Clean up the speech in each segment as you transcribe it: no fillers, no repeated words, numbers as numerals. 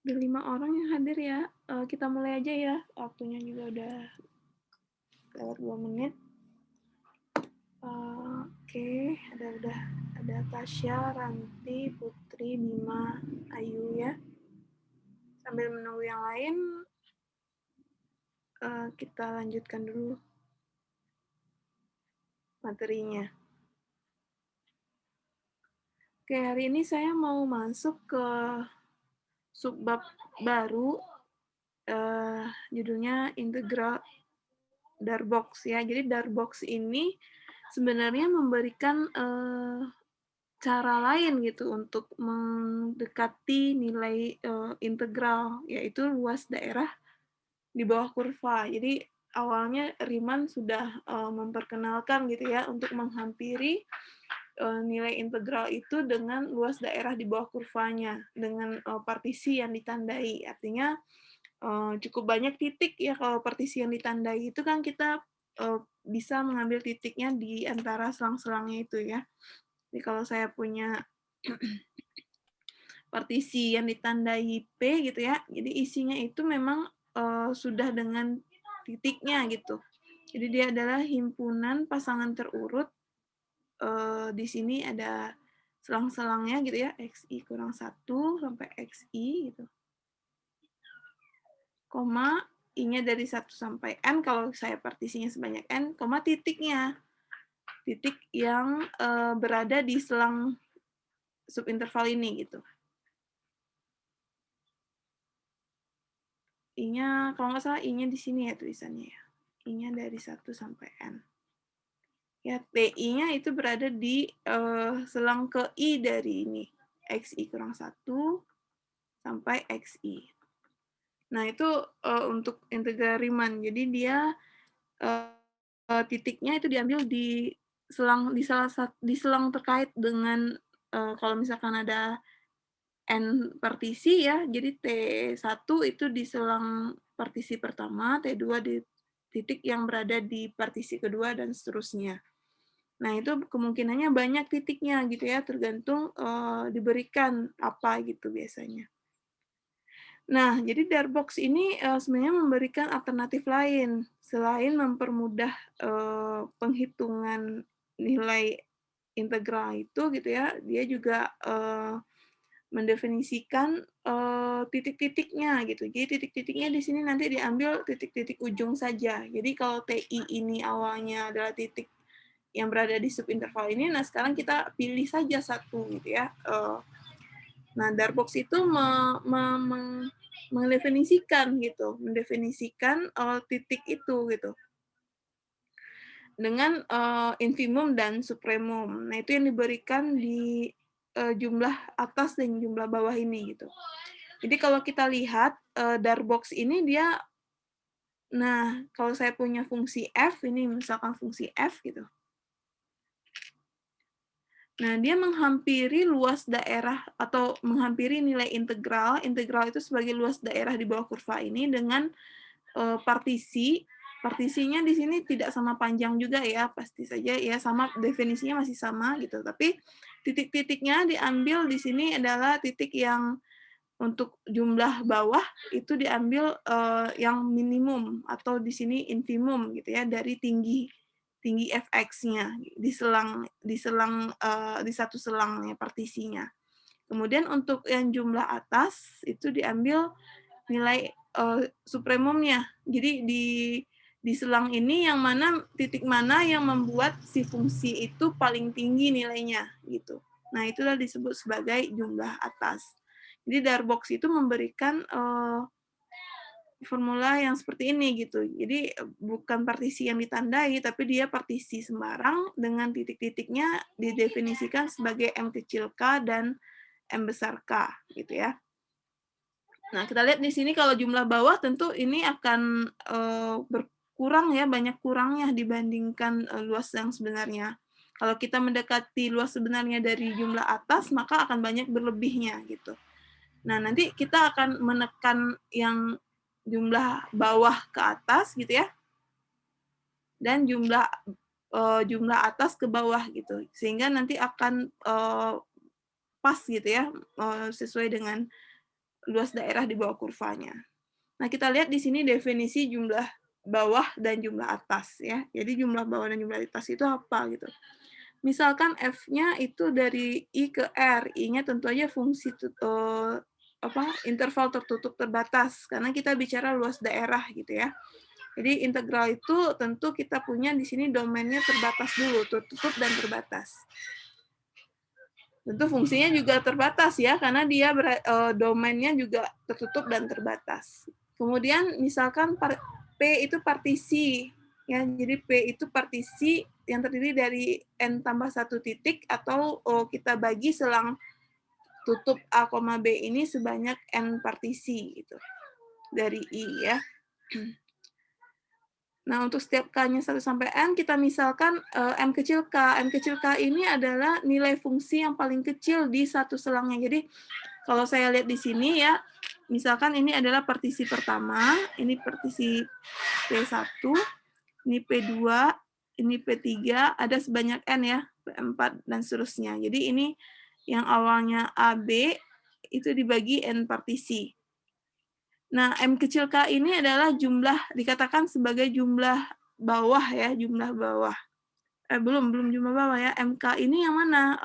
Udah 5 orang yang hadir ya. Kita mulai aja ya. Waktunya juga udah lewat 2 menit. Oke, ada Tasya, Ranti, Putri, Bima, Ayu ya. Sambil menunggu yang lain, kita lanjutkan dulu materinya. Oke, hari ini saya mau masuk ke subbab baru, judulnya integral Darbox ya. Jadi Darbox ini sebenarnya memberikan cara lain gitu untuk mendekati nilai integral, yaitu luas daerah di bawah kurva. Jadi awalnya Riemann sudah memperkenalkan gitu ya untuk menghampiri nilai integral itu dengan luas daerah di bawah kurvanya dengan partisi yang ditandai. Artinya cukup banyak titik ya kalau partisi yang ditandai itu kan kita bisa mengambil titiknya di antara selang-selangnya itu ya. Jadi kalau saya punya partisi yang ditandai P gitu ya, jadi isinya itu memang sudah dengan titiknya gitu. Jadi dia adalah himpunan pasangan terurut. Di sini ada selang-selangnya gitu ya, xi kurang 1 sampai xi gitu. Koma, i-nya dari 1 sampai n kalau saya partisinya sebanyak n, koma titiknya. Titik yang berada di selang subinterval ini gitu. I-nya kalau nggak salah I-nya di sini ya tulisannya ya. I-nya dari 1 sampai n. Ya, TI-nya itu berada di selang ke I dari ini. XI kurang 1 sampai XI. Nah, itu untuk integral Riemann. Jadi dia titiknya itu diambil di selang terkait dengan kalau misalkan ada n partisi ya, jadi T1 itu di selang partisi pertama, T2 di titik yang berada di partisi kedua, dan seterusnya. Nah, itu kemungkinannya banyak titiknya gitu ya, tergantung diberikan apa gitu biasanya. Nah, jadi Darbox ini sebenarnya memberikan alternatif lain. Selain mempermudah penghitungan nilai integral itu gitu ya, dia juga mendefinisikan titik-titiknya gitu. Jadi titik-titiknya di sini nanti diambil titik-titik ujung saja. Jadi kalau TI ini awalnya adalah titik yang berada di subinterval ini, nah sekarang kita pilih saja satu gitu ya. Nah, Darbox itu mendefinisikan gitu, mendefinisikan titik itu gitu dengan infimum dan supremum. Nah, itu yang diberikan di jumlah atas dan jumlah bawah ini gitu. Jadi kalau kita lihat Darbox ini dia, nah kalau saya punya fungsi f ini misalkan fungsi f gitu. Nah, dia menghampiri luas daerah atau menghampiri nilai integral. Integral itu sebagai luas daerah di bawah kurva ini dengan partisi. Partisinya di sini tidak sama panjang juga ya, pasti saja ya sama, definisinya masih sama gitu. Tapi titik-titiknya diambil di sini adalah titik yang untuk jumlah bawah itu diambil yang minimum atau di sini infimum gitu ya, dari tinggi fx-nya di satu selang ya partisinya. Kemudian untuk yang jumlah atas itu diambil nilai supremumnya. Jadi di selang ini yang mana titik mana yang membuat si fungsi itu paling tinggi nilainya gitu. Nah, itulah disebut sebagai jumlah atas. Jadi Darbox itu memberikan formula yang seperti ini gitu. Jadi bukan partisi yang ditandai, tapi dia partisi sembarang dengan titik-titiknya didefinisikan sebagai M kecil K dan M besar K gitu ya. Nah, kita lihat di sini kalau jumlah bawah tentu ini akan berkurang ya, banyak kurangnya dibandingkan luas yang sebenarnya. Kalau kita mendekati luas sebenarnya dari jumlah atas, maka akan banyak berlebihnya gitu. Nah, nanti kita akan menekan yang jumlah bawah ke atas gitu ya, dan jumlah atas ke bawah gitu, sehingga nanti akan pas gitu ya, sesuai dengan luas daerah di bawah kurvanya. Nah, kita lihat di sini definisi jumlah bawah dan jumlah atas ya. Jadi jumlah bawah dan jumlah atas itu apa gitu. Misalkan F-nya itu dari I ke R, I-nya tentu aja fungsi interval tertutup terbatas karena kita bicara luas daerah gitu ya. Jadi integral itu tentu kita punya di sini domainnya terbatas dulu, tertutup dan terbatas. Tentu fungsinya juga terbatas ya, karena dia domainnya juga tertutup dan terbatas. Kemudian misalkan P itu partisi, ya, jadi P itu partisi yang terdiri dari N tambah 1 titik, atau kita bagi selang tutup A, B ini sebanyak N partisi, gitu, dari I ya. Nah, untuk setiap K-nya 1 sampai N, kita misalkan M kecil K. M kecil K ini adalah nilai fungsi yang paling kecil di satu selangnya. Jadi, kalau saya lihat di sini ya, misalkan ini adalah partisi pertama, ini partisi P1, ini P2, ini P3, ada sebanyak N ya, P4, dan seterusnya. Jadi, ini yang awalnya AB, itu dibagi N partisi. Nah, M kecil K ini adalah jumlah, dikatakan sebagai jumlah bawah ya, jumlah bawah. Belum jumlah bawah ya. MK ini yang mana?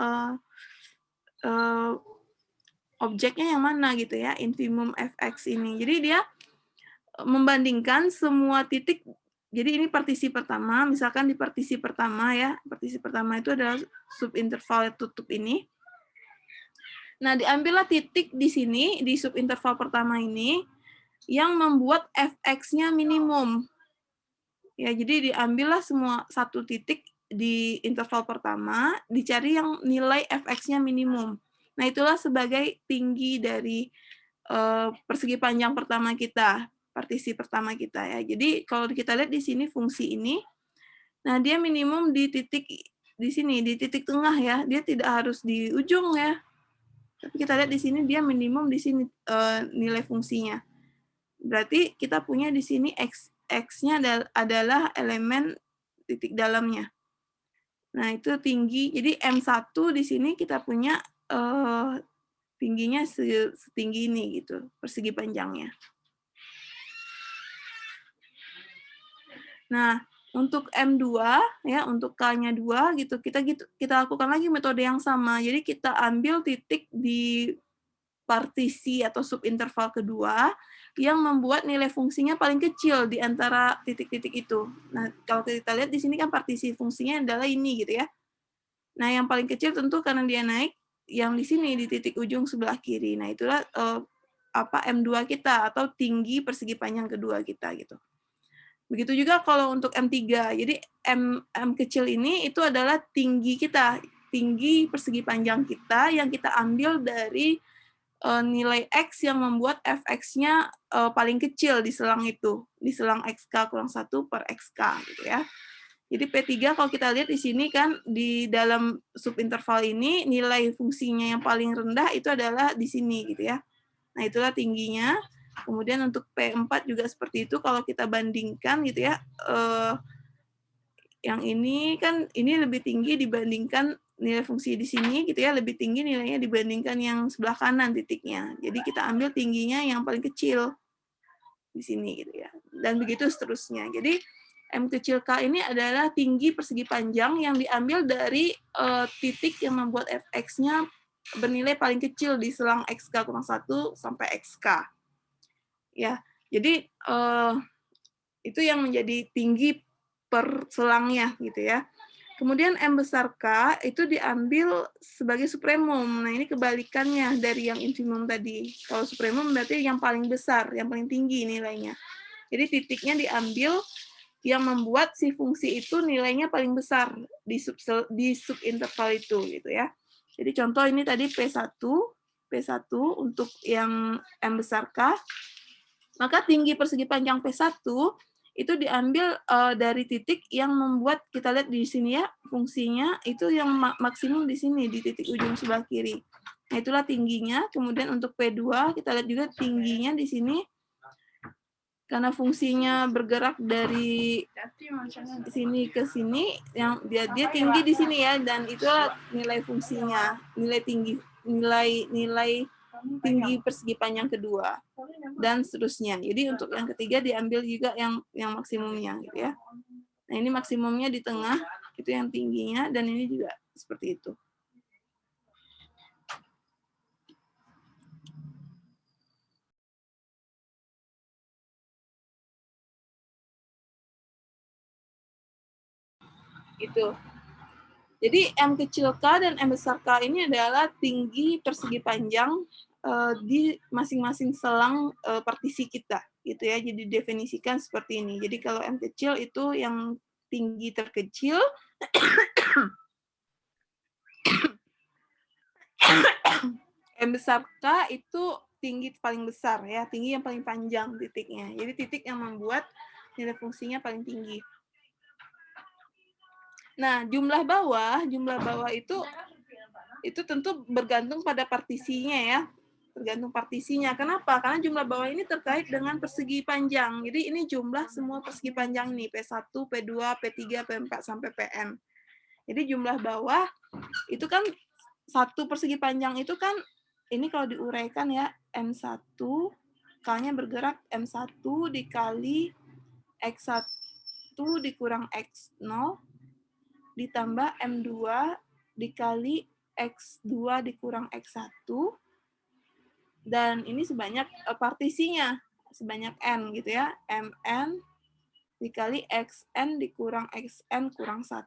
Objeknya yang mana gitu ya, infimum fx ini. Jadi dia membandingkan semua titik. Jadi ini partisi pertama, misalkan di partisi pertama ya, partisi pertama itu adalah subinterval tutup ini. Nah, diambillah titik di sini, di subinterval pertama ini, yang membuat fx-nya minimum. Ya, jadi diambillah semua satu titik di interval pertama, dicari yang nilai fx-nya minimum. Nah, itulah sebagai tinggi dari persegi panjang pertama kita, partisi pertama kita ya. Jadi kalau kita lihat di sini fungsi ini, nah dia minimum di titik di sini, di titik tengah ya. Dia tidak harus di ujung ya. Tapi kita lihat di sini dia minimum di sini nilai fungsinya. Berarti kita punya di sini X-nya adalah elemen titik dalamnya. Nah, itu tinggi. Jadi M1 di sini kita punya tingginya setinggi ini gitu, persegi panjangnya. Nah, untuk M2 ya, untuk K-nya 2 gitu, kita lakukan lagi metode yang sama. Jadi kita ambil titik di partisi atau subinterval kedua yang membuat nilai fungsinya paling kecil di antara titik-titik itu. Nah, kalau kita lihat di sini kan partisi fungsinya adalah ini gitu ya. Nah, yang paling kecil tentu karena dia naik yang di sini di titik ujung sebelah kiri. Nah, itulah M2 kita atau tinggi persegi panjang kedua kita gitu. Begitu juga kalau untuk M3. Jadi M kecil ini itu adalah tinggi kita, tinggi persegi panjang kita yang kita ambil dari nilai X yang membuat fx-nya paling kecil di selang itu, di selang XK kurang 1 per XK gitu ya. Jadi P3 kalau kita lihat di sini kan di dalam subinterval ini nilai fungsinya yang paling rendah itu adalah di sini gitu ya. Nah, itulah tingginya. Kemudian untuk P4 juga seperti itu kalau kita bandingkan gitu ya. Yang ini kan ini lebih tinggi dibandingkan nilai fungsi di sini gitu ya, lebih tinggi nilainya dibandingkan yang sebelah kanan titiknya. Jadi kita ambil tingginya yang paling kecil di sini gitu ya. Dan begitu seterusnya. Jadi M kecil K ini adalah tinggi persegi panjang yang diambil dari titik yang membuat fx-nya bernilai paling kecil di selang XK kurang 1 sampai XK. Ya, jadi itu yang menjadi tinggi per selangnya gitu ya. Kemudian M besar K itu diambil sebagai supremum. Nah, ini kebalikannya dari yang infimum tadi. Kalau supremum berarti yang paling besar, yang paling tinggi nilainya. Jadi titiknya diambil yang membuat si fungsi itu nilainya paling besar di subinterval itu gitu ya. Jadi contoh ini tadi P1 untuk yang M besar K. Maka tinggi persegi panjang P1 itu diambil dari titik yang membuat, kita lihat di sini ya, fungsinya itu yang maksimum di sini, di titik ujung sebelah kiri. Nah, itulah tingginya. Kemudian untuk P2, kita lihat juga tingginya di sini, karena fungsinya bergerak dari sini ke sini, yang dia tinggi di sini ya, dan itulah nilai fungsinya, nilai tinggi persegi panjang kedua, dan seterusnya. Jadi untuk yang ketiga diambil juga yang maksimumnya gitu ya. Nah, ini maksimumnya di tengah, itu yang tingginya, dan ini juga seperti itu. Itu. Jadi M kecil K dan M besar K ini adalah tinggi persegi panjang di masing-masing selang partisi kita, gitu ya. Jadi definisikan seperti ini. Jadi kalau M kecil itu yang tinggi terkecil, M besar K itu tinggi paling besar ya, tinggi yang paling panjang titiknya. Jadi titik yang membuat nilai fungsinya paling tinggi. Nah, jumlah bawah itu tentu bergantung pada partisinya ya. Tergantung partisinya. Kenapa? Karena jumlah bawah ini terkait dengan persegi panjang. Jadi ini jumlah semua persegi panjang nih, P1, P2, P3, P4 sampai Pn. Jadi jumlah bawah itu kan satu persegi panjang itu kan ini kalau diuraikan ya M1 K-nya bergerak M1 dikali X1 dikurang X0 ditambah M2 dikali X2 dikurang X1, dan ini sebanyak partisinya, sebanyak N gitu ya, Mn dikali Xn dikurang Xn kurang 1.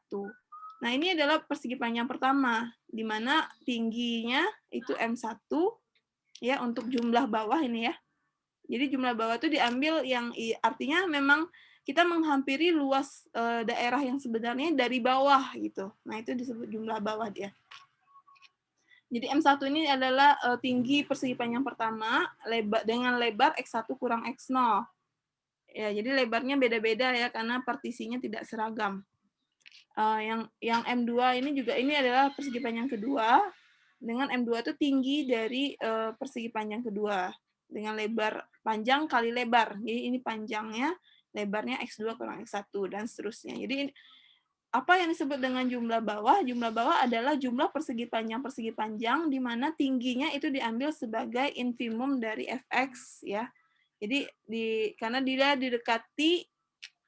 Nah, ini adalah persegi panjang pertama, di mana tingginya itu M1, ya, untuk jumlah bawah ini ya. Jadi jumlah bawah itu diambil yang artinya memang kita menghampiri luas daerah yang sebenarnya dari bawah gitu. Nah, itu disebut jumlah bawah dia. Jadi M1 ini adalah tinggi persegi panjang pertama dengan lebar X1 kurang X0. Ya, jadi lebarnya beda-beda ya karena partisinya tidak seragam. Yang M2 ini juga ini adalah persegi panjang kedua dengan M2 itu tinggi dari persegi panjang kedua dengan lebar panjang kali lebar. Jadi ini panjangnya, lebarnya X2 kurang X1 dan seterusnya. Jadi apa yang disebut dengan jumlah bawah? Jumlah bawah adalah jumlah persegi panjang di mana tingginya itu diambil sebagai infimum dari Fx ya. Jadi karena dia didekati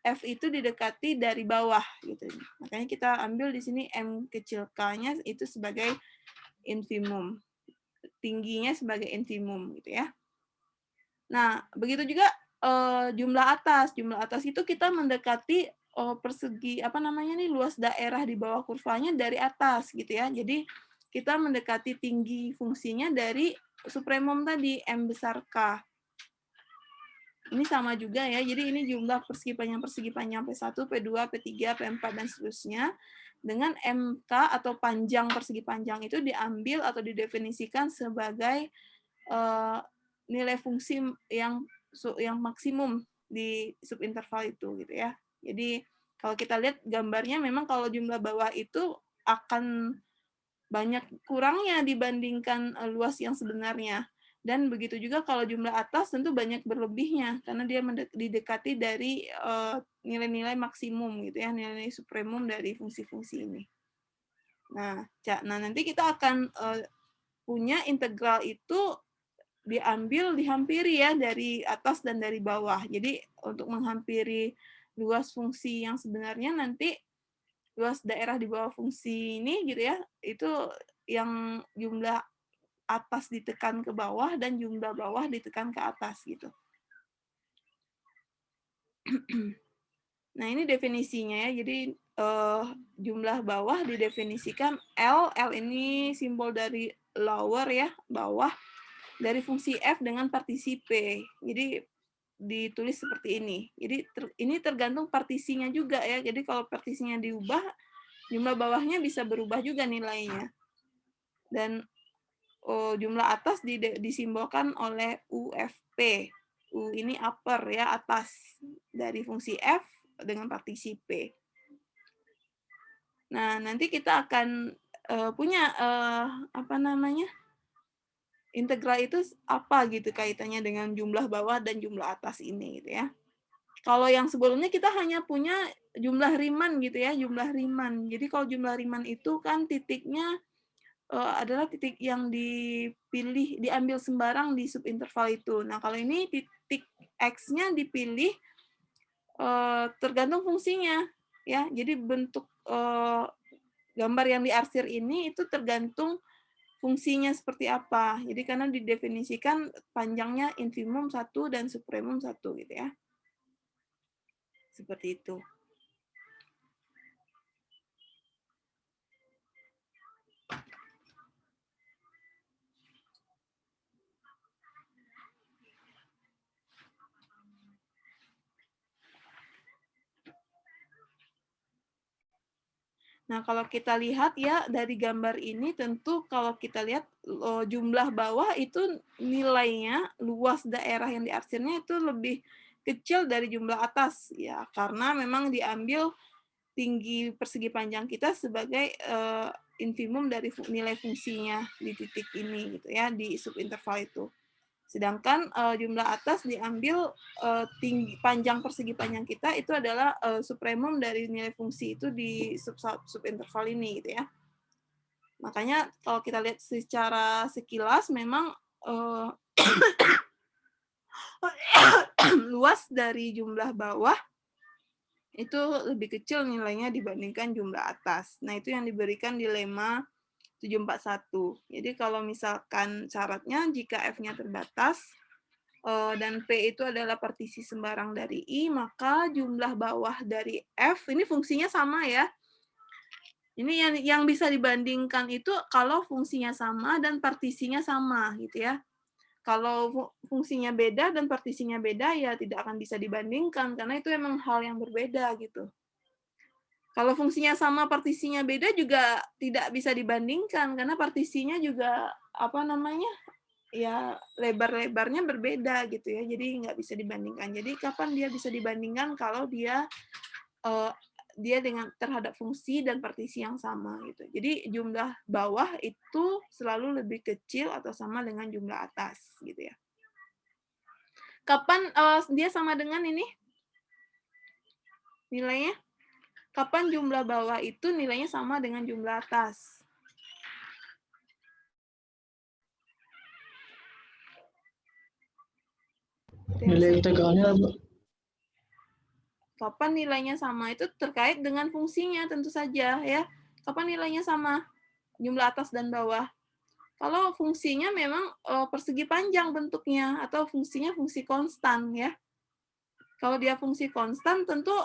F itu didekati dari bawah gitu. Makanya kita ambil di sini M kecil K-nya itu sebagai infimum. Tingginya sebagai infimum gitu ya. Nah, begitu juga jumlah atas. Jumlah atas itu kita mendekati persegi apa namanya nih luas daerah di bawah kurvanya dari atas gitu ya. Jadi kita mendekati tinggi fungsinya dari supremum tadi M besar K. Ini sama juga ya. Jadi ini jumlah persegi panjang P1, P2, P3, P4 dan seterusnya dengan MK atau panjang persegi panjang itu diambil atau didefinisikan sebagai nilai fungsi yang maksimum di subinterval itu gitu ya. Jadi kalau kita lihat gambarnya memang kalau jumlah bawah itu akan banyak kurangnya dibandingkan luas yang sebenarnya. Dan begitu juga kalau jumlah atas tentu banyak berlebihnya karena dia didekati dari nilai-nilai maksimum gitu ya, nilai supremum dari fungsi-fungsi ini. Nah, nanti kita akan punya integral itu dihampiri ya dari atas dan dari bawah. Jadi untuk menghampiri luas fungsi yang sebenarnya nanti luas daerah di bawah fungsi ini gitu ya, itu yang jumlah atas ditekan ke bawah dan jumlah bawah ditekan ke atas gitu. Nah, ini definisinya ya. Jadi jumlah bawah didefinisikan L ini simbol dari lower ya, bawah dari fungsi f dengan partisi p. Jadi ditulis seperti ini. Jadi ini tergantung partisinya juga ya. Jadi kalau partisinya diubah, jumlah bawahnya bisa berubah juga nilainya. Dan jumlah atas disimbolkan oleh UFP. U ini upper ya, atas dari fungsi f dengan partisi p. Nah, nanti kita akan punya apa namanya? Integral itu apa gitu kaitannya dengan jumlah bawah dan jumlah atas ini gitu ya. Kalau yang sebelumnya kita hanya punya jumlah Riemann gitu ya, jumlah Riemann. Jadi kalau jumlah Riemann itu kan titiknya adalah titik yang diambil sembarang di subinterval itu. Nah, kalau ini titik X-nya dipilih, tergantung fungsinya, ya. Jadi bentuk, gambar yang diarsir ini itu tergantung fungsinya seperti apa. Jadi karena didefinisikan panjangnya infimum 1 dan supremum 1 gitu ya. Seperti itu. Nah, kalau kita lihat ya dari gambar ini tentu kalau kita lihat jumlah bawah itu nilainya, luas daerah yang diarsirnya itu lebih kecil dari jumlah atas ya, karena memang diambil tinggi persegi panjang kita sebagai infimum dari nilai fungsinya di titik ini gitu ya, di subinterval itu. Sedangkan jumlah atas diambil tinggi panjang persegi panjang kita itu adalah supremum dari nilai fungsi itu di subinterval ini gitu ya. Makanya kalau kita lihat secara sekilas memang luas dari jumlah bawah itu lebih kecil nilainya dibandingkan jumlah atas. Nah, itu yang diberikan di lemma 741. Jadi kalau misalkan syaratnya jika F-nya terbatas, dan P itu adalah partisi sembarang dari I, maka jumlah bawah dari F, ini fungsinya sama ya. Ini yang bisa dibandingkan itu kalau fungsinya sama dan partisinya sama gitu ya. Kalau fungsinya beda dan partisinya beda ya tidak akan bisa dibandingkan karena itu emang hal yang berbeda gitu. Kalau fungsinya sama partisinya beda juga tidak bisa dibandingkan karena partisinya juga apa namanya ya lebar-lebarnya berbeda gitu ya, jadi nggak bisa dibandingkan. Jadi kapan dia bisa dibandingkan kalau uh, dia dengan terhadap fungsi dan partisi yang sama gitu. Jadi jumlah bawah itu selalu lebih kecil atau sama dengan jumlah atas gitu ya. Kapan dia sama dengan ini nilainya? Kapan jumlah bawah itu nilainya sama dengan jumlah atas? Nilai integralnya apa? Kapan nilainya sama itu terkait dengan fungsinya tentu saja ya. Kapan nilainya sama? Jumlah atas dan bawah. Kalau fungsinya memang persegi panjang bentuknya atau fungsinya fungsi konstan ya. Kalau dia fungsi konstan tentu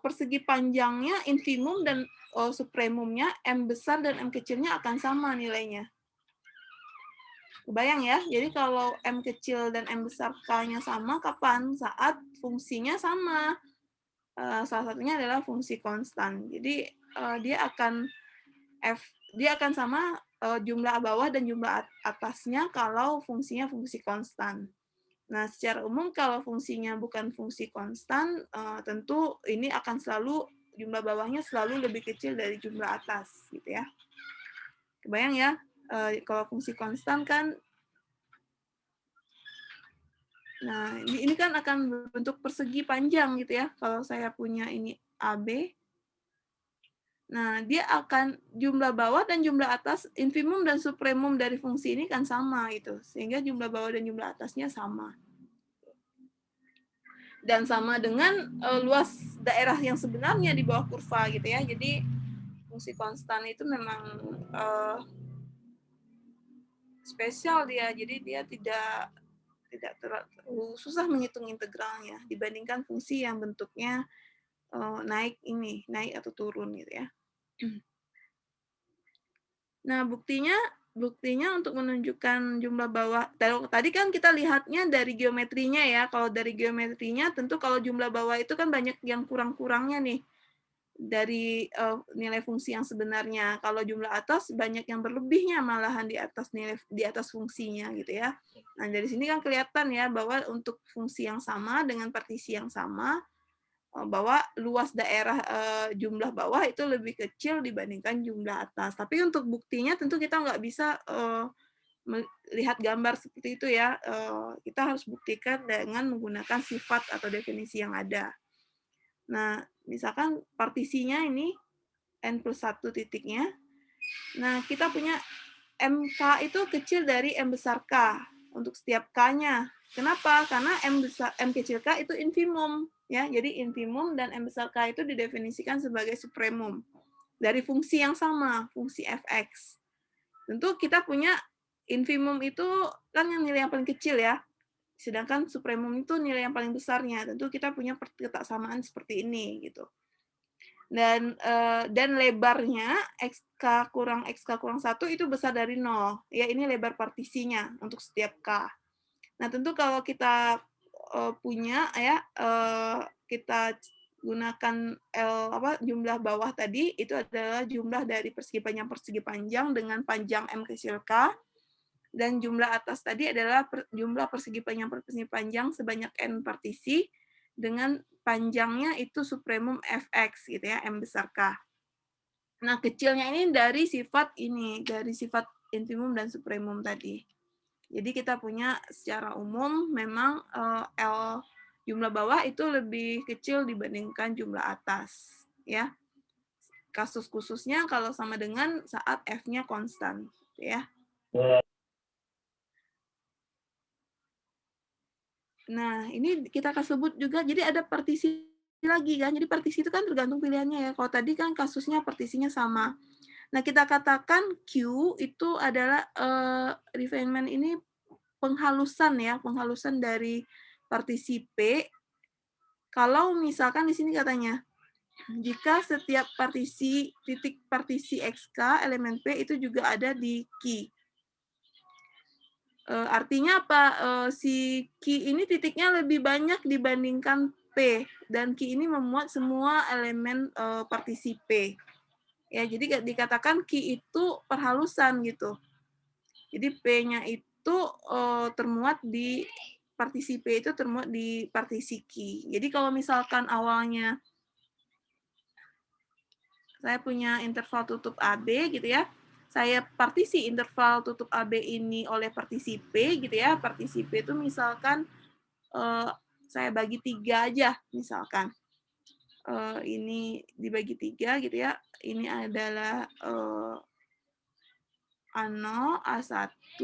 persegi panjangnya infimum dan supremumnya M besar dan M kecilnya akan sama nilainya. Kebayang ya? Jadi kalau M kecil dan M besar K-nya sama, kapan? Saat fungsinya sama. Salah satunya adalah fungsi konstan. Jadi dia akan sama jumlah bawah dan jumlah atasnya kalau fungsinya fungsi konstan. Nah, secara umum kalau fungsinya bukan fungsi konstan, tentu ini akan selalu jumlah bawahnya selalu lebih kecil dari jumlah atas, gitu ya. Kebayang ya? Kalau fungsi konstan kan, nah ini kan akan berbentuk persegi panjang gitu ya. Kalau saya punya ini AB, nah dia akan jumlah bawah dan jumlah atas, infimum dan supremum dari fungsi ini kan sama gitu, sehingga jumlah bawah dan jumlah atasnya sama. Dan sama dengan luas daerah yang sebenarnya di bawah kurva gitu ya. Jadi fungsi konstan itu memang spesial dia. Jadi dia tidak terlalu susah menghitung integralnya dibandingkan fungsi yang bentuknya naik atau turun gitu ya. Nah, buktinya untuk menunjukkan jumlah bawah, tadi kan kita lihatnya dari geometrinya ya. Kalau dari geometrinya tentu kalau jumlah bawah itu kan banyak yang kurang-kurangnya nih dari nilai fungsi yang sebenarnya. Kalau jumlah atas banyak yang berlebihnya malahan di atas fungsinya gitu ya. Nah, dari sini kan kelihatan ya bahwa untuk fungsi yang sama dengan partisi yang sama, bahwa luas daerah jumlah bawah itu lebih kecil dibandingkan jumlah atas. Tapi untuk buktinya tentu kita nggak bisa melihat gambar seperti itu ya. Kita harus buktikan dengan menggunakan sifat atau definisi yang ada. Nah, misalkan partisinya ini n+1 titiknya. Nah, kita punya MK itu kecil dari M besar K untuk setiap K-nya. Kenapa? Karena M kecil K itu infimum, ya. Jadi infimum dan M besar K itu didefinisikan sebagai supremum dari fungsi yang sama, fungsi fx. Tentu kita punya infimum itu kan yang nilai yang paling kecil ya, sedangkan supremum itu nilai yang paling besarnya. Tentu kita punya kesamaan seperti ini gitu. Dan lebarnya XK kurang 1 itu besar dari 0. Ya, ini lebar partisinya untuk setiap K. Nah, tentu kalau kita punya ya, kita gunakan jumlah bawah tadi, itu adalah jumlah dari persegi panjang dengan panjang M kecil K, dan jumlah atas tadi adalah jumlah persegi panjang sebanyak N partisi, dengan panjangnya itu supremum fx gitu ya, M besar K. Nah, kecilnya ini dari sifat infimum dan supremum tadi. Jadi kita punya secara umum memang L jumlah bawah itu lebih kecil dibandingkan jumlah atas, ya. Kasus khususnya kalau sama dengan saat F-nya konstan, ya. Nah, ini kita akan sebut juga, jadi ada partisi lagi kan, jadi partisi itu kan tergantung pilihannya ya. Kalau tadi kan kasusnya partisinya sama. Nah, kita katakan Q itu adalah refinement ini penghalusan ya, penghalusan dari partisi P. Kalau misalkan di sini katanya, jika setiap titik partisi XK elemen P itu juga ada di Q. Artinya apa? Si Q ini titiknya lebih banyak dibandingkan P, dan Q ini memuat semua elemen partisi P. Ya, jadi dikatakan Q itu perhalusan gitu. Jadi P-nya itu termuat di partisi P itu termuat di partisi Q. Jadi kalau misalkan awalnya saya punya interval tutup AB gitu ya, saya partisi interval tutup AB ini oleh partisi P gitu ya. Partisi P itu misalkan saya bagi 3 aja misalkan. Ini dibagi 3 gitu ya. Ini adalah A0, A1,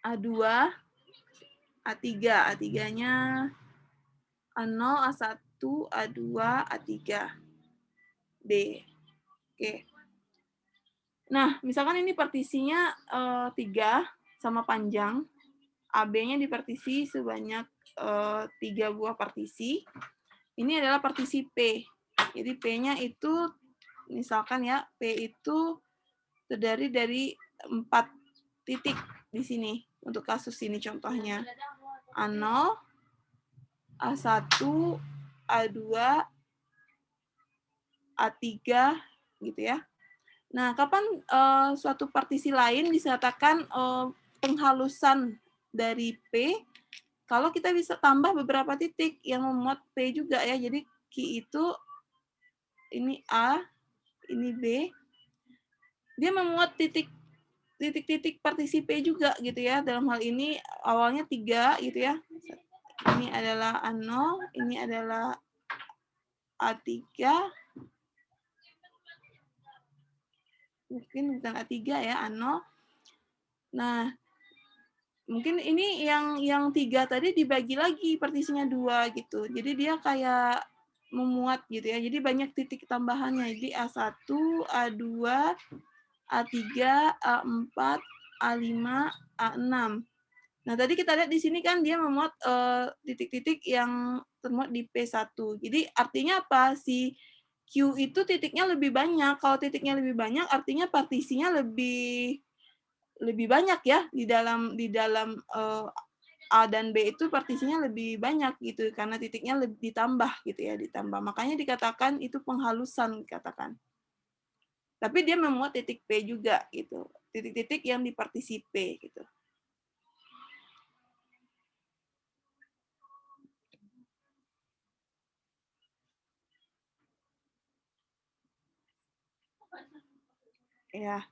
A2, A3. A3-nya A0, A1, A2, A3. B. Oke. Nah, misalkan ini partisinya 3 sama panjang. AB-nya dipartisi sebanyak 3 buah partisi. Ini adalah partisi P. Jadi P-nya itu misalkan ya, P itu terdiri dari 4 titik di sini. Untuk kasus ini contohnya. A0, A1, A2, A3 gitu ya. Nah, kapan suatu partisi lain disatakan penghalusan dari P? Kalau kita bisa tambah beberapa titik yang memuat P juga ya. Jadi Q itu ini A, ini B. Dia memuat titik-titik partisi P juga gitu ya. Dalam hal ini awalnya 3 gitu ya. Ini adalah A0, ini adalah A3. Mungkin bukan A3 ya, A0. Nah, mungkin ini yang 3 tadi dibagi lagi partisinya 2 gitu. Jadi dia kayak memuat gitu ya. Jadi banyak titik tambahannya. Jadi A1, A2, A3, A4, A5, A6. Nah, tadi kita lihat di sini kan dia memuat titik-titik yang termuat di P1. Jadi artinya apa? Si Q itu titiknya lebih banyak. Kalau titiknya lebih banyak artinya partisinya lebih banyak ya di dalam A dan B itu partisinya lebih banyak gitu karena titiknya lebih ditambah gitu ya, ditambah. Makanya dikatakan itu penghalusan dikatakan. Tapi dia memuat titik P juga gitu. Titik-titik yang di partisi P gitu. Ya.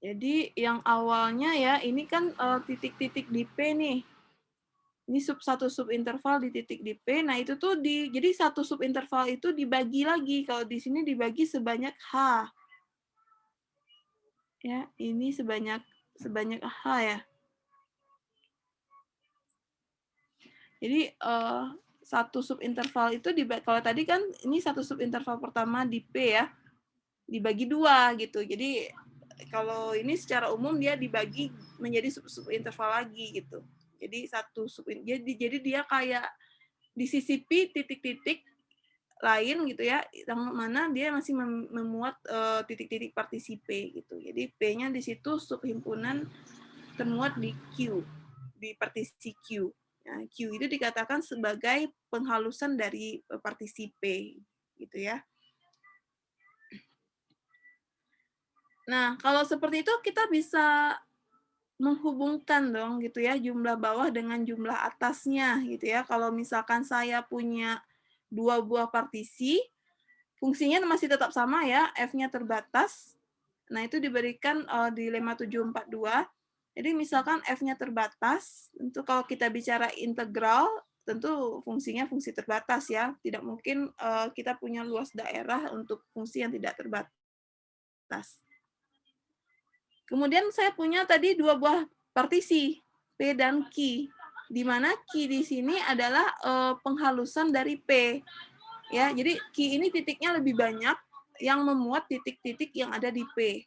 Jadi yang awalnya ya ini kan titik-titik di P nih. Ini satu subinterval di titik di P. Nah, itu tuh jadi satu subinterval itu dibagi lagi. Kalau di sini dibagi sebanyak H. Ya, ini sebanyak H ya. Jadi satu subinterval itu kalau tadi kan ini satu subinterval pertama di P ya, dibagi 2 gitu. Jadi kalau ini secara umum dia dibagi menjadi subinterval lagi gitu. Jadi jadi dia kayak disisipi titik-titik lain gitu ya, yang mana dia masih memuat titik-titik partisi P gitu. Jadi P-nya di situ subhimpunan termuat di Q, di partisi Q. Nah, Q itu dikatakan sebagai penghalusan dari partisi P gitu ya. Nah, kalau seperti itu kita bisa menghubungkan dong gitu ya jumlah bawah dengan jumlah atasnya gitu ya. Kalau misalkan saya punya 2 buah partisi, fungsinya masih tetap sama ya, F-nya terbatas. Nah, itu diberikan di lemma 742. Jadi misalkan F-nya terbatas, tentu kalau kita bicara integral, tentu fungsinya fungsi terbatas ya. Tidak mungkin kita punya luas daerah untuk fungsi yang tidak terbatas. Kemudian saya punya tadi 2 buah partisi, P dan Q, di mana Q di sini adalah penghalusan dari P. Ya, jadi Q ini titiknya lebih banyak yang memuat titik-titik yang ada di P.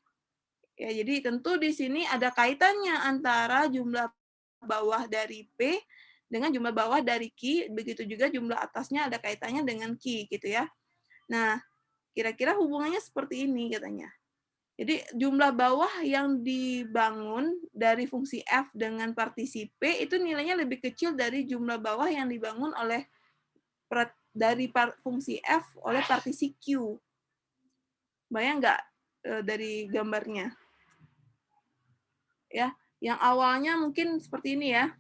Ya, jadi tentu di sini ada kaitannya antara jumlah bawah dari P dengan jumlah bawah dari Q, begitu juga jumlah atasnya ada kaitannya dengan Q gitu ya. Nah, kira-kira hubungannya seperti ini katanya. Jadi jumlah bawah yang dibangun dari fungsi F dengan partisi P itu nilainya lebih kecil dari jumlah bawah yang dibangun oleh dari fungsi F oleh partisi Q. Bayang nggak dari gambarnya? Ya, yang awalnya mungkin seperti ini ya.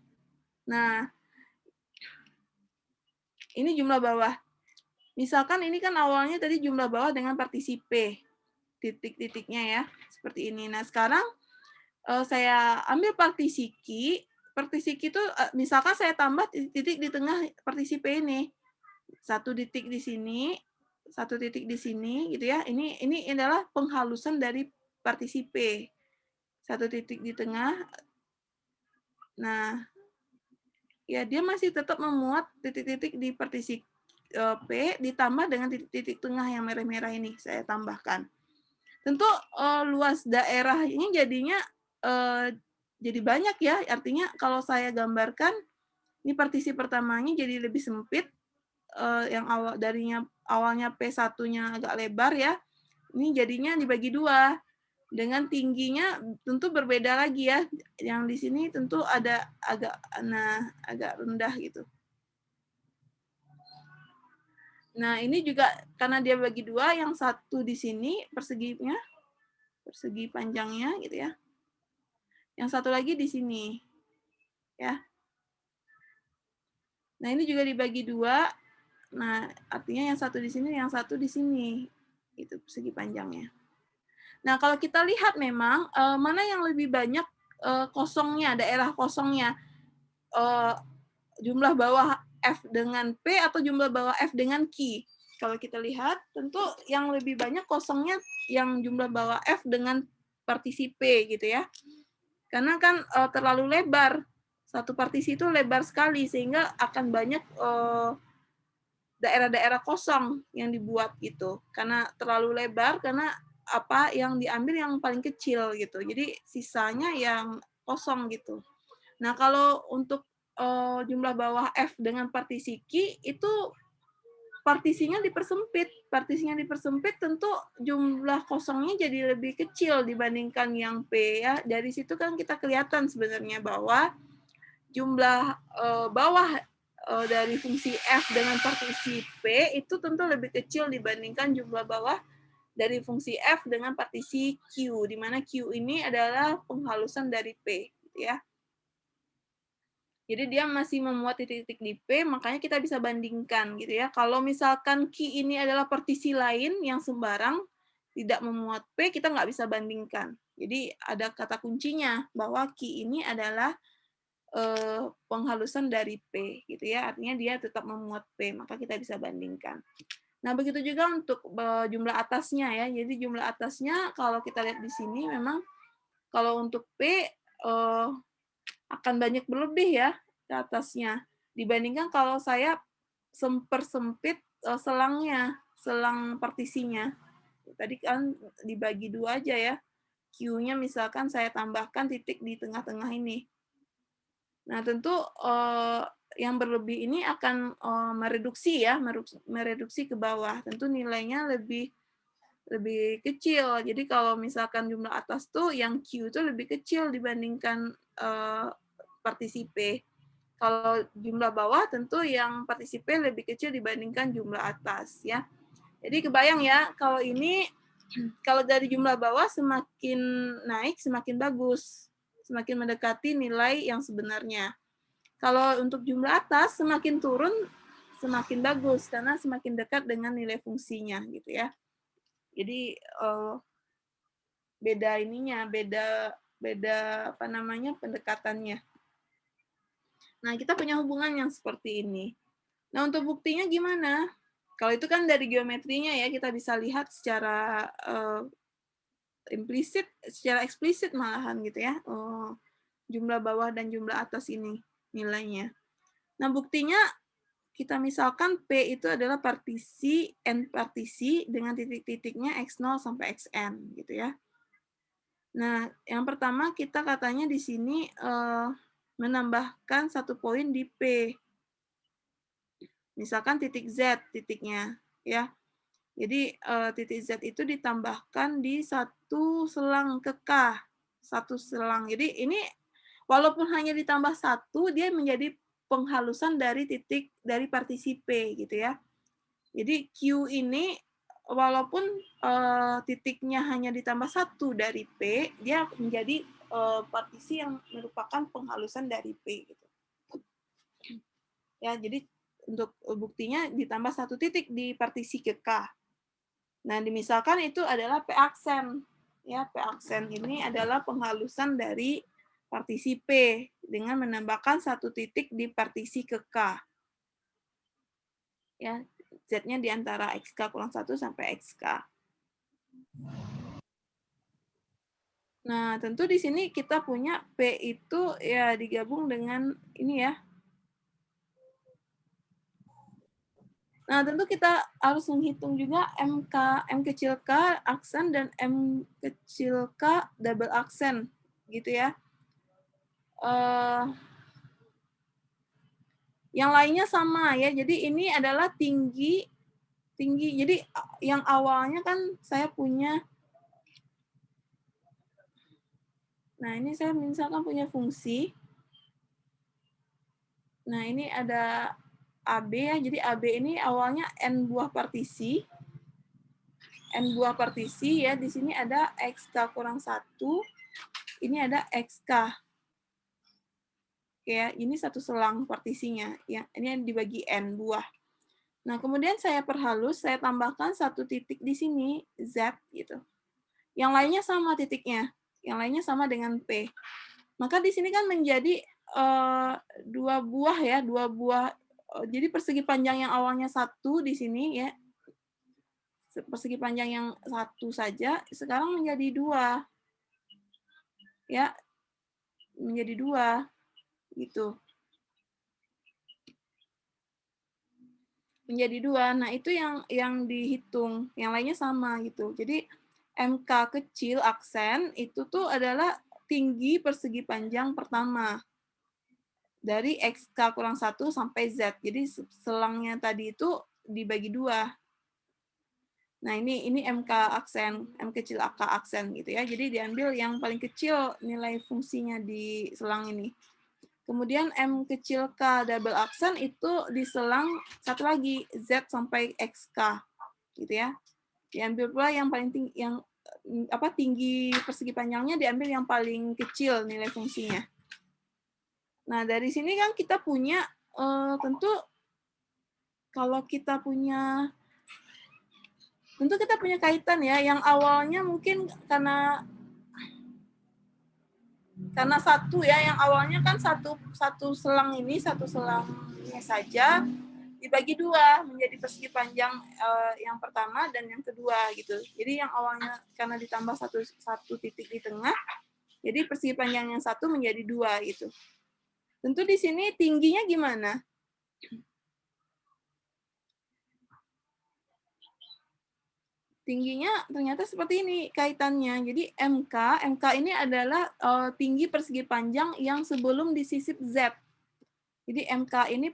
Nah, ini jumlah bawah. Misalkan ini kan awalnya tadi jumlah bawah dengan partisi P. Titik-titiknya ya, seperti ini. Nah, sekarang saya ambil partisi Q itu misalkan saya tambah titik di tengah partisi P ini. Satu titik di sini, satu titik di sini gitu ya. Ini adalah penghalusan dari partisi P. Satu titik di tengah. Nah, ya dia masih tetap memuat titik-titik di partisi P ditambah dengan titik-titik tengah yang merah-merah ini saya tambahkan. Tentu luas daerahnya jadinya jadi banyak ya. Artinya kalau saya gambarkan, ini partisi pertamanya jadi lebih sempit, yang awalnya P1-nya agak lebar ya, ini jadinya dibagi 2. Dengan tingginya tentu berbeda lagi ya. Yang di sini tentu ada agak rendah gitu. Nah, ini juga karena dia bagi 2, yang satu di sini persegi panjangnya gitu ya. Yang satu lagi di sini. Ya. Nah, ini juga dibagi 2. Nah, artinya yang satu di sini, yang satu di sini. Itu persegi panjangnya. Nah, kalau kita lihat memang mana yang lebih banyak kosongnya, daerah kosongnya. Jumlah bawah F dengan P atau jumlah bawah F dengan Q. Kalau kita lihat, tentu yang lebih banyak kosongnya yang jumlah bawah F dengan partisi P gitu ya. Karena kan terlalu lebar. Satu partisi itu lebar sekali sehingga akan banyak daerah-daerah kosong yang dibuat gitu. Karena terlalu lebar, karena apa yang diambil yang paling kecil gitu. Jadi sisanya yang kosong gitu. Nah, kalau untuk jumlah bawah F dengan partisi Q itu partisinya dipersempit. Partisinya dipersempit tentu jumlah kosongnya jadi lebih kecil dibandingkan yang P ya. Dari situ kan kita kelihatan sebenarnya bahwa jumlah bawah dari fungsi F dengan partisi P itu tentu lebih kecil dibandingkan jumlah bawah dari fungsi F dengan partisi Q, di mana Q ini adalah penghalusan dari P, gitu ya. Jadi dia masih memuat titik-titik di P, makanya kita bisa bandingkan gitu ya. Kalau misalkan Q ini adalah partisi lain yang sembarang, tidak memuat P, kita nggak bisa bandingkan. Jadi ada kata kuncinya, bahwa Q ini adalah penghalusan dari P gitu ya, artinya dia tetap memuat P, maka kita bisa bandingkan. Nah, begitu juga untuk jumlah atasnya ya. Jadi jumlah atasnya kalau kita lihat di sini memang kalau untuk P akan banyak berlebih ya ke atasnya dibandingkan kalau saya sempit selangnya, selang partisinya. Tadi kan dibagi 2 aja ya. Q-nya misalkan saya tambahkan titik di tengah-tengah ini. Nah, tentu, yang berlebih ini akan, mereduksi ya, mereduksi ke bawah. Tentu nilainya lebih lebih kecil. Jadi kalau misalkan jumlah atas tuh yang Q itu lebih kecil dibandingkan, partisi P. Kalau jumlah bawah tentu yang partisi P lebih kecil dibandingkan jumlah atas ya. Jadi kebayang ya, kalau ini kalau dari jumlah bawah semakin naik semakin bagus, semakin mendekati nilai yang sebenarnya. Kalau untuk jumlah atas semakin turun semakin bagus karena semakin dekat dengan nilai fungsinya gitu ya. Jadi beda ininya, beda beda apa namanya pendekatannya. Nah, kita punya hubungan yang seperti ini. Nah, untuk buktinya gimana? Kalau itu kan dari geometrinya ya kita bisa lihat secara implisit, secara eksplisit malahan gitu ya. Jumlah bawah dan jumlah atas ini nilainya. Nah, buktinya kita misalkan P itu adalah partisi N partisi dengan titik-titiknya X0 sampai Xn gitu ya. Nah, yang pertama kita katanya di sini menambahkan 1 poin di P. Misalkan titik Z titiknya ya. Jadi titik Z itu ditambahkan di satu selang ke K, satu selang. Jadi ini walaupun hanya ditambah satu, dia menjadi penghalusan dari titik dari partisi P gitu ya. Jadi Q ini walaupun titiknya hanya ditambah satu dari P, dia menjadi partisi yang merupakan penghalusan dari P gitu. Ya, jadi untuk buktinya ditambah satu titik di partisi ke K. Nah, dimisalkan itu adalah P aksen. Ya, P aksen ini adalah penghalusan dari partisi P dengan menambahkan satu titik di partisi ke K. Ya, Z-nya di antara XK kurang 1 sampai XK. Nah, tentu di sini kita punya P itu ya digabung dengan ini ya. Nah, tentu kita harus menghitung juga M kecil K aksen dan M kecil K double aksen gitu ya. Yang lainnya sama ya. Jadi ini adalah tinggi. Jadi yang awalnya kan saya punya. Nah, ini saya misalkan punya fungsi. Nah, ini ada AB ya. Jadi AB ini awalnya N buah partisi. N buah partisi ya. Di sini ada XK kurang 1. Ini ada XK. Ya, ini satu selang partisinya. Ya, ini yang dibagi N buah. Nah, kemudian saya perhalus, saya tambahkan satu titik di sini, Z gitu. Yang lainnya sama titiknya. Yang lainnya sama dengan P. Maka di sini kan menjadi dua buah ya, dua buah. Jadi persegi panjang yang awalnya satu di sini ya, persegi panjang yang satu saja, sekarang menjadi dua. Ya, menjadi dua. Gitu. Menjadi dua. Nah, itu yang dihitung. Yang lainnya sama gitu. Jadi MK kecil aksen itu tuh adalah tinggi persegi panjang pertama dari XK kurang 1 sampai Z. Jadi selangnya tadi itu dibagi 2. Nah, ini MK aksen, M kecil AK aksen gitu ya. Jadi diambil yang paling kecil nilai fungsinya di selang ini. Kemudian M kecil K double aksen itu diselang satu lagi Z sampai XK gitu ya. Diambil pula yang paling tinggi, yang tinggi persegi panjangnya diambil yang paling kecil nilai fungsinya. Nah, dari sini kan kita punya tentu kalau kita punya kaitan ya yang awalnya mungkin karena karena satu ya, yang awalnya kan satu selangnya saja dibagi dua menjadi persegi panjang yang pertama dan yang kedua gitu. Jadi yang awalnya karena ditambah satu titik di tengah, jadi persegi panjang yang satu menjadi dua gitu. Tentu di sini tingginya gimana? Tingginya ternyata seperti ini kaitannya. Jadi MK ini adalah tinggi persegi panjang yang sebelum disisip Z. Jadi MK ini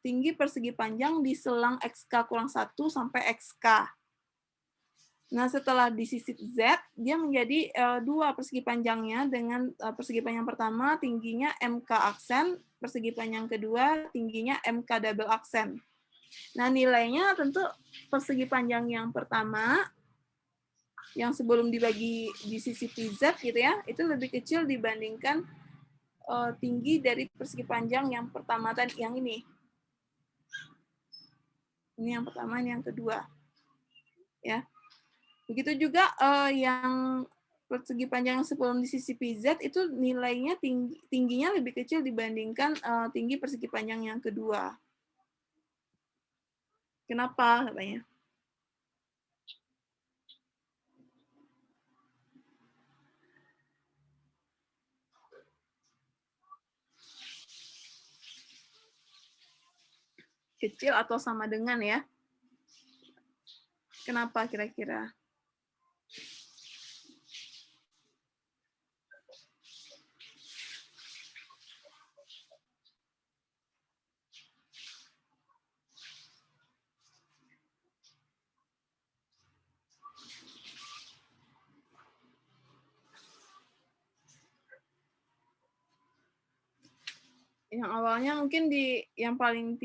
tinggi persegi panjang di selang XK kurang 1 sampai XK. Nah, setelah disisip Z, dia menjadi 2 persegi panjangnya dengan persegi panjang pertama tingginya MK aksen, persegi panjang kedua tingginya MK double aksen. Nah, nilainya tentu persegi panjang yang pertama yang sebelum dibagi disisipi Z gitu ya, itu lebih kecil dibandingkan tinggi dari persegi panjang yang pertama tadi, yang ini. Ini yang pertama, ini yang kedua. Ya. Begitu juga yang persegi panjang yang sebelum disisipi Z itu nilainya tingginya lebih kecil dibandingkan tinggi persegi panjang yang kedua. Kenapa katanya? Kecil atau sama dengan ya? Kenapa kira-kira? Yang awalnya mungkin yang paling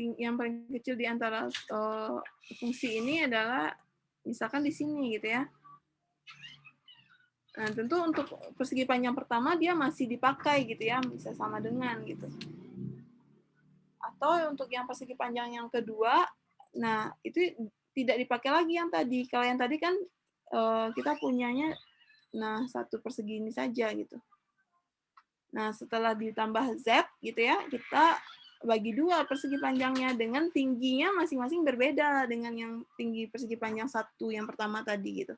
kecil di antara fungsi ini adalah misalkan di sini gitu ya. Nah, tentu untuk persegi panjang pertama dia masih dipakai gitu ya, bisa sama dengan gitu. Atau untuk yang persegi panjang yang kedua, nah itu tidak dipakai lagi yang tadi. Kalau yang tadi kan kita punyanya nah satu persegi ini saja gitu. Nah, setelah ditambah Z gitu ya, kita bagi dua persegi panjangnya dengan tingginya masing-masing berbeda dengan yang tinggi persegi panjang satu yang pertama tadi gitu.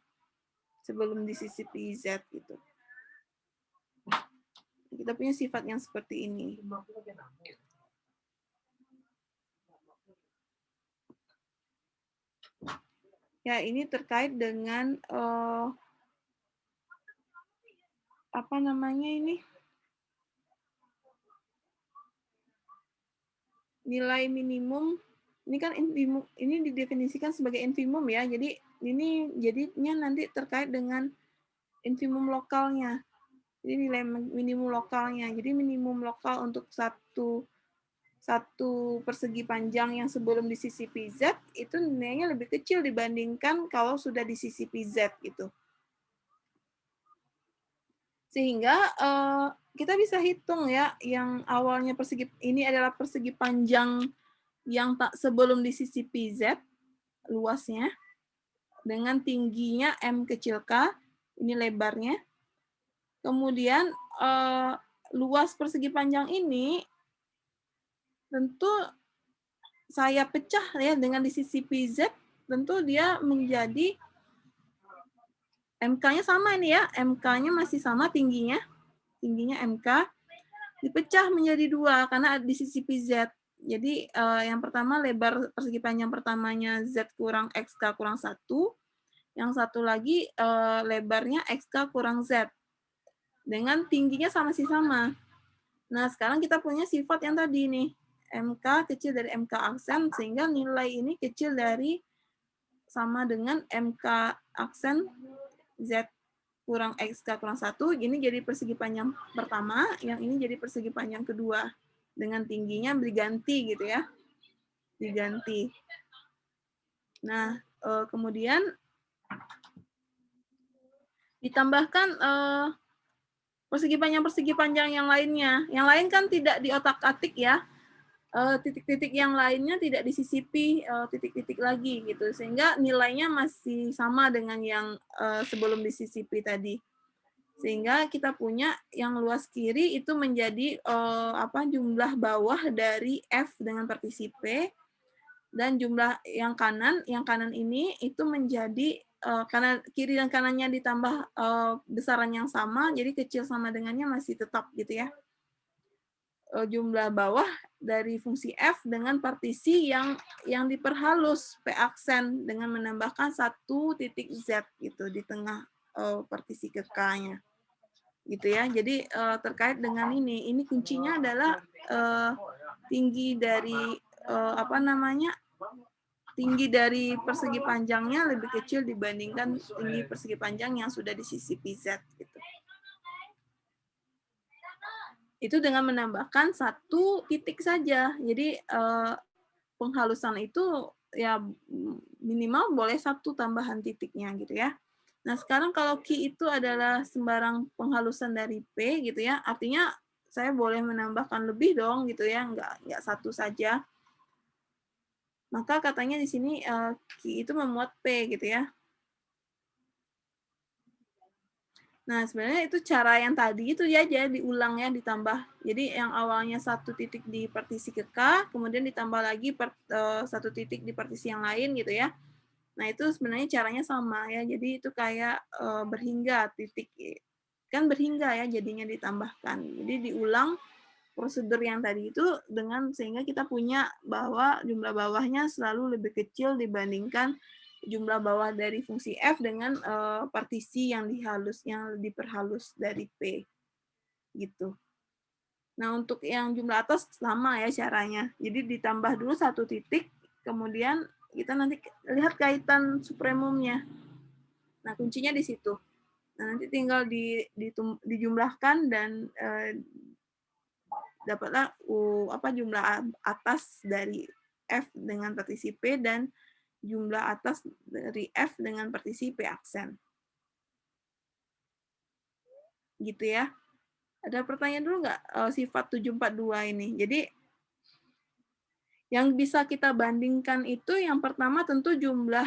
Sebelum disisipi Z gitu. Kita punya sifat yang seperti ini. Ya, ini terkait dengan apa namanya ini? Nilai minimum ini kan infimum, ini didefinisikan sebagai infimum ya. Jadi ini jadinya nanti terkait dengan infimum lokalnya. Jadi nilai minimum lokalnya. Jadi minimum lokal untuk satu persegi panjang yang sebelum disisipi Z itu nilainya lebih kecil dibandingkan kalau sudah disisipi Z gitu. Sehingga kita bisa hitung ya, yang awalnya ini adalah persegi panjang yang tak sebelum disisipi Z, luasnya, dengan tingginya M kecil K, ini lebarnya. Kemudian luas persegi panjang ini tentu saya pecah ya dengan disisipi Z, tentu dia menjadi MK-nya sama ini ya, MK-nya masih sama tingginya MK, dipecah menjadi dua karena disisipi Z. Jadi yang pertama lebar persegi panjang pertamanya Z kurang XK kurang 1, yang satu lagi lebarnya XK kurang Z. Dengan tingginya masih sama. Nah, sekarang kita punya sifat yang tadi nih, MK kecil dari MK aksen, sehingga nilai ini kecil dari sama dengan MK aksen Z kurang XK kurang 1, ini jadi persegi panjang pertama, yang ini jadi persegi panjang kedua. Dengan tingginya diganti gitu ya. Diganti. Nah, kemudian ditambahkan persegi panjang yang lainnya. Yang lain kan tidak diotak-atik ya. Titik-titik yang lainnya tidak disisipi titik-titik lagi gitu, sehingga nilainya masih sama dengan yang sebelum disisipi tadi. Sehingga kita punya yang luas kiri itu menjadi jumlah bawah dari F dengan partisi P, dan jumlah yang kanan ini itu menjadi karena kiri dan kanannya ditambah besaran yang sama, jadi kecil sama dengannya masih tetap gitu ya. Jumlah bawah dari fungsi F dengan partisi yang diperhalus P aksen dengan menambahkan satu titik Z gitu di tengah partisi ke K-nya. Gitu ya. Jadi terkait dengan ini kuncinya adalah tinggi dari tinggi dari persegi panjangnya lebih kecil dibandingkan tinggi persegi panjang yang sudah di sisi PZ gitu. Itu dengan menambahkan satu titik saja. Jadi penghalusan itu ya minimal boleh satu tambahan titiknya gitu ya. Nah sekarang kalau Q itu adalah sembarang penghalusan dari P gitu ya, artinya saya boleh menambahkan lebih dong gitu ya, nggak satu saja. Maka katanya di sini Q itu memuat P gitu ya. Nah, sebenarnya itu cara yang tadi itu ya, jadi diulang ya, ditambah. Jadi yang awalnya satu titik di partisi ke K, kemudian ditambah lagi satu titik di partisi yang lain gitu ya. Nah, itu sebenarnya caranya sama ya. Jadi itu kayak berhingga titik. Kan berhingga ya jadinya ditambahkan. Jadi diulang prosedur yang tadi itu dengan sehingga kita punya bahwa jumlah bawahnya selalu lebih kecil dibandingkan jumlah bawah dari fungsi F dengan partisi yang diperhalus dari P gitu. Nah, untuk yang jumlah atas sama ya caranya. Jadi ditambah dulu satu titik, kemudian kita nanti lihat kaitan supremumnya. Nah, kuncinya di situ. Nah, nanti tinggal dijumlahkan dan dapatlah jumlah atas dari F dengan partisi P dan jumlah atas dari F dengan partisi P aksen. Gitu ya. Ada pertanyaan dulu nggak sifat 742 ini? Jadi yang bisa kita bandingkan itu yang pertama tentu jumlah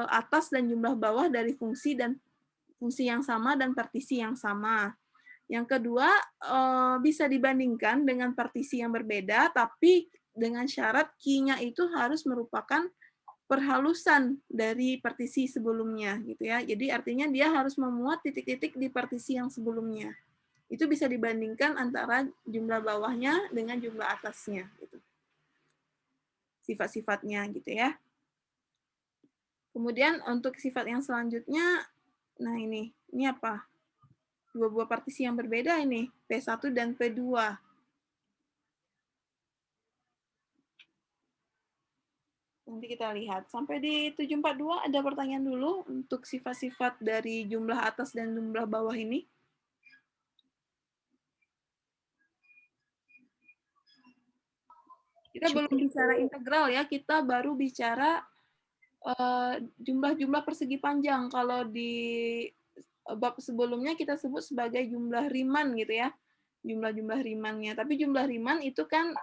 atas dan jumlah bawah dari fungsi yang sama dan partisi yang sama. Yang kedua, bisa dibandingkan dengan partisi yang berbeda, tapi dengan syarat Q-nya itu harus merupakan perhalusan dari partisi sebelumnya gitu ya. Jadi artinya dia harus memuat titik-titik di partisi yang sebelumnya. Itu bisa dibandingkan antara jumlah bawahnya dengan jumlah atasnya gitu. Sifat-sifatnya gitu ya. Kemudian untuk sifat yang selanjutnya, nah ini apa? Dua buah partisi yang berbeda ini, P1 dan P2. Nanti kita lihat. Sampai di 742 ada pertanyaan dulu untuk sifat-sifat dari jumlah atas dan jumlah bawah ini. Kita belum bicara integral ya, kita baru bicara jumlah-jumlah persegi panjang. Kalau di bab sebelumnya kita sebut sebagai jumlah Riemann gitu ya, jumlah-jumlah Riemann-nya. Tapi jumlah Riemann itu kan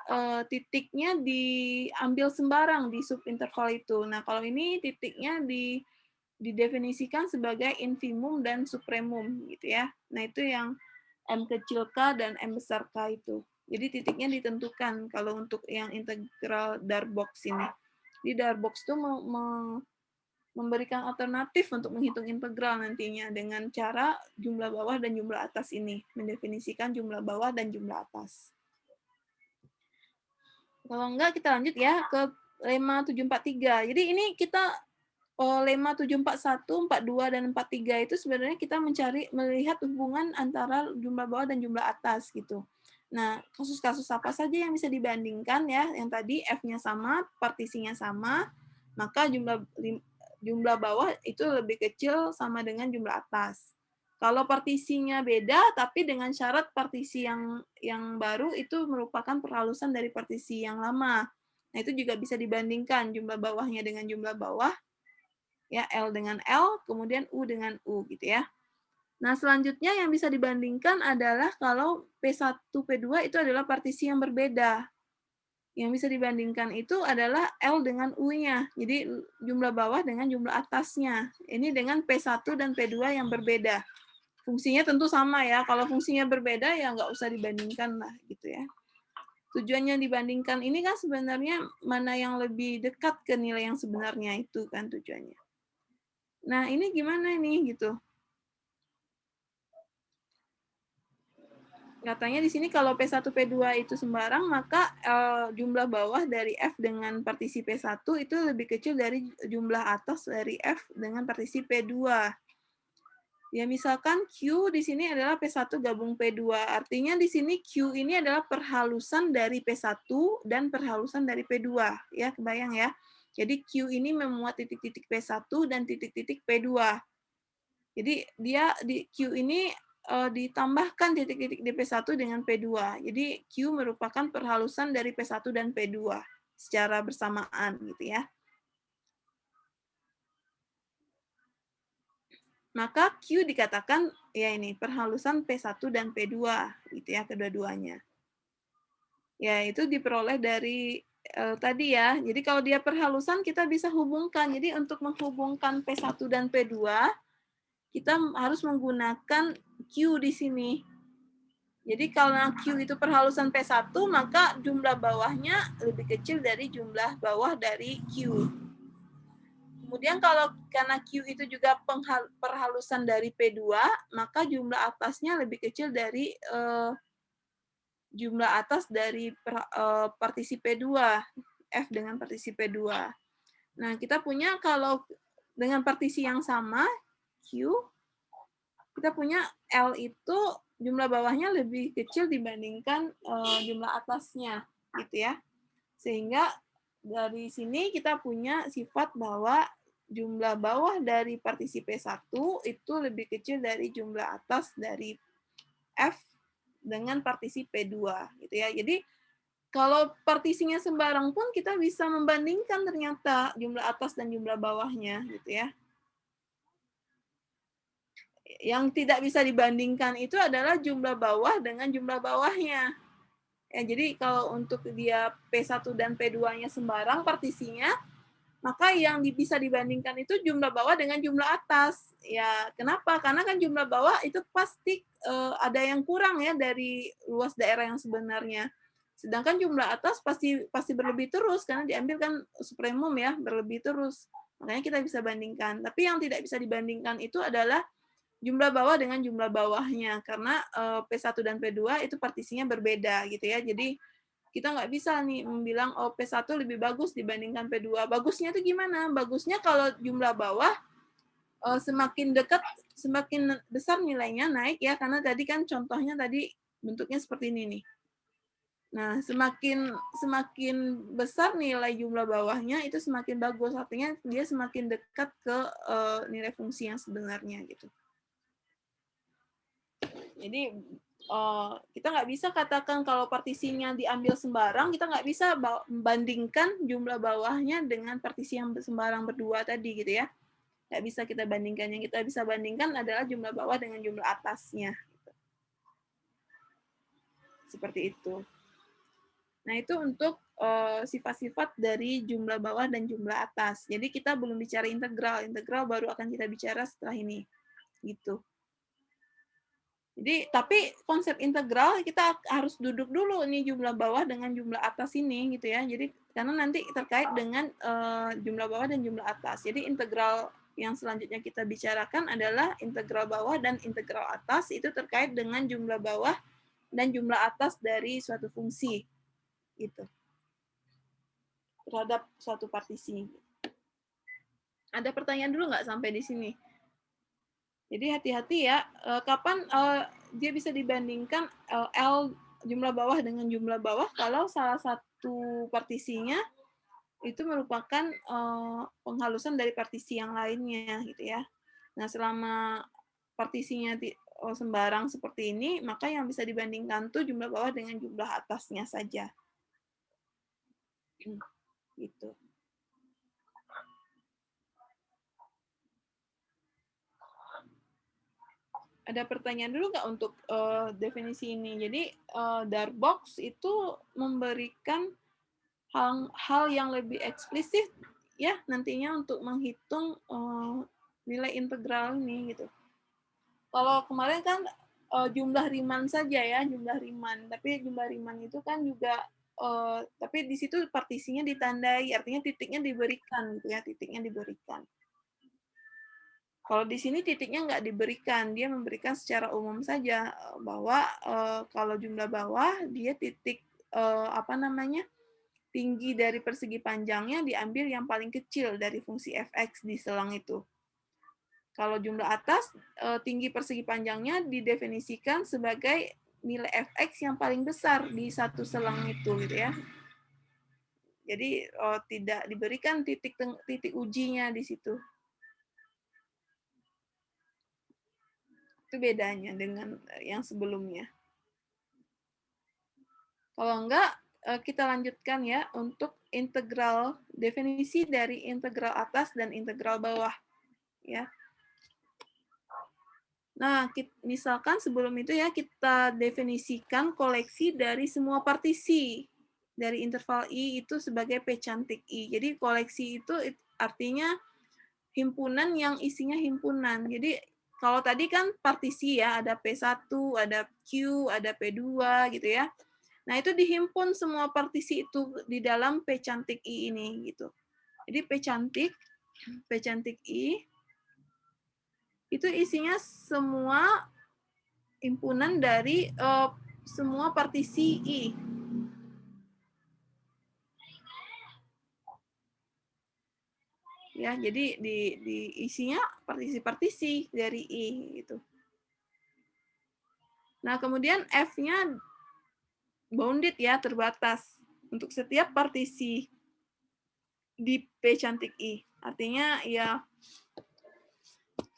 titiknya diambil sembarang di subinterval itu. Nah, kalau ini titiknya didefinisikan sebagai infimum dan supremum gitu ya. Nah, itu yang M kecil K dan M besar K itu. Jadi titiknya ditentukan kalau untuk yang integral Darboux ini. Di Darboux itu memberikan alternatif untuk menghitung integral nantinya dengan cara jumlah bawah dan jumlah atas ini, mendefinisikan jumlah bawah dan jumlah atas. Kalau enggak kita lanjut ya ke lemma 743. Jadi ini kita lemma 741, 42 dan 43 itu sebenarnya kita melihat hubungan antara jumlah bawah dan jumlah atas gitu. Nah, kasus-kasus apa saja yang bisa dibandingkan ya? Yang tadi F-nya sama, partisinya sama, maka jumlah bawah itu lebih kecil sama dengan jumlah atas. Kalau partisinya beda, tapi dengan syarat partisi yang baru itu merupakan perhalusan dari partisi yang lama. Nah, itu juga bisa dibandingkan jumlah bawahnya dengan jumlah bawah, ya L dengan L, kemudian U dengan U gitu ya. Nah, selanjutnya yang bisa dibandingkan adalah kalau P1, P2 itu adalah partisi yang berbeda. Yang bisa dibandingkan itu adalah L dengan U-nya. Jadi jumlah bawah dengan jumlah atasnya. Ini dengan P1 dan P2 yang berbeda. Fungsinya tentu sama ya, kalau fungsinya berbeda ya nggak usah dibandingkan lah gitu ya. Tujuannya dibandingkan ini kan sebenarnya mana yang lebih dekat ke nilai yang sebenarnya itu kan tujuannya. Nah, ini gimana nih gitu. Katanya di sini kalau P1, P2 itu sembarang, maka jumlah bawah dari F dengan partisi P1 itu lebih kecil dari jumlah atas dari F dengan partisi P2. Ya, misalkan Q di sini adalah P1 gabung P2. Artinya di sini Q ini adalah perhalusan dari P1 dan perhalusan dari P2. Ya, kebayang ya. Jadi Q ini memuat titik-titik P1 dan titik-titik P2. Jadi dia di Q ini ditambahkan titik-titik di P1 dengan P2. Jadi Q merupakan perhalusan dari P1 dan P2 secara bersamaan gitu ya. Maka Q dikatakan ya ini perhalusan P1 dan P2 gitu ya, kedua-duanya. Ya, itu diperoleh dari tadi ya. Jadi kalau dia perhalusan kita bisa hubungkan. Jadi untuk menghubungkan P1 dan P2 kita harus menggunakan Q di sini. Jadi kalau Q itu perhalusan P1, maka jumlah bawahnya lebih kecil dari jumlah bawah dari Q. Kemudian kalau karena Q itu juga perhalusan dari P2, maka jumlah atasnya lebih kecil dari jumlah atas dari partisi P2, F dengan partisi P2. Nah, kita punya kalau dengan partisi yang sama, Q, kita punya L itu jumlah bawahnya lebih kecil dibandingkan jumlah atasnya, gitu ya. Sehingga dari sini kita punya sifat bahwa jumlah bawah dari partisi P1 itu lebih kecil dari jumlah atas dari F dengan partisi P2, gitu ya. Jadi kalau partisinya sembarang pun kita bisa membandingkan ternyata jumlah atas dan jumlah bawahnya, gitu ya. Yang tidak bisa dibandingkan itu adalah jumlah bawah dengan jumlah bawahnya. Ya, jadi kalau untuk dia P1 dan P2-nya sembarang partisinya, maka yang bisa dibandingkan itu jumlah bawah dengan jumlah atas. Ya, kenapa? Karena kan jumlah bawah itu pasti ada yang kurang ya dari luas daerah yang sebenarnya. Sedangkan jumlah atas pasti berlebih terus karena diambil kan supremum ya, berlebih terus. Makanya kita bisa bandingkan. Tapi yang tidak bisa dibandingkan itu adalah jumlah bawah dengan jumlah bawahnya karena P1 dan P2 itu partisinya berbeda gitu ya. Jadi kita nggak bisa nih bilang oh P1 lebih bagus dibandingkan P2. Bagusnya itu gimana? Bagusnya kalau jumlah bawah semakin dekat semakin besar nilainya naik ya karena tadi kan contohnya tadi bentuknya seperti ini nih. Nah, semakin besar nilai jumlah bawahnya itu semakin bagus, artinya dia semakin dekat ke nilai fungsi yang sebenarnya gitu. Jadi kita nggak bisa katakan kalau partisinya diambil sembarang, kita nggak bisa membandingkan jumlah bawahnya dengan partisi yang sembarang berdua tadi gitu ya. Nggak bisa kita bandingkan. Yang kita bisa bandingkan adalah jumlah bawah dengan jumlah atasnya. Seperti itu. Nah, itu untuk sifat-sifat dari jumlah bawah dan jumlah atas. Jadi kita belum bicara integral. Integral baru akan kita bicara setelah ini. Gitu. Jadi, tapi konsep integral kita harus duduk dulu nih jumlah bawah dengan jumlah atas ini gitu ya. Jadi karena nanti terkait dengan jumlah bawah dan jumlah atas. Jadi integral yang selanjutnya kita bicarakan adalah integral bawah dan integral atas itu terkait dengan jumlah bawah dan jumlah atas dari suatu fungsi gitu terhadap suatu partisi. Ada pertanyaan dulu nggak sampai di sini? Jadi hati-hati ya, kapan dia bisa dibandingkan L jumlah bawah dengan jumlah bawah kalau salah satu partisinya itu merupakan penghalusan dari partisi yang lainnya gitu ya. Nah, selama partisinya sembarang seperti ini, maka yang bisa dibandingkan tuh jumlah bawah dengan jumlah atasnya saja. Gitu. Ada pertanyaan dulu nggak untuk definisi ini? Jadi Darbox itu memberikan hal yang lebih eksplisit ya nantinya untuk menghitung nilai integral ini gitu. kalau kemarin kan jumlah Riemann saja ya, jumlah Riemann. Tapi jumlah Riemann itu kan juga tapi di situ partisinya ditandai, artinya titiknya diberikan gitu ya, titiknya diberikan. Kalau di sini titiknya nggak diberikan, dia memberikan secara umum saja bahwa kalau jumlah bawah dia titik apa namanya, tinggi dari persegi panjangnya diambil yang paling kecil dari fungsi fx di selang itu. Kalau jumlah atas, tinggi persegi panjangnya didefinisikan sebagai nilai fx yang paling besar di satu selang itu, gitu ya. Jadi tidak diberikan titik ujinya di situ. Itu bedanya dengan yang sebelumnya. Kalau enggak, kita lanjutkan ya untuk integral, definisi dari integral atas dan integral bawah, ya. Nah, misalkan sebelum itu ya kita definisikan koleksi dari semua partisi dari interval I itu sebagai P cantik I. Jadi koleksi itu artinya himpunan yang isinya himpunan. Jadi kalau tadi kan partisi ya, ada P1, ada Q, ada P2 gitu ya. Nah, itu dihimpun semua partisi itu di dalam P cantik I ini gitu. Jadi P cantik I itu isinya semua himpunan dari semua partisi I. Ya, jadi di isinya partisi-partisi dari I gitu. Nah, kemudian F-nya bounded ya, terbatas untuk setiap partisi di P cantik I. Artinya ya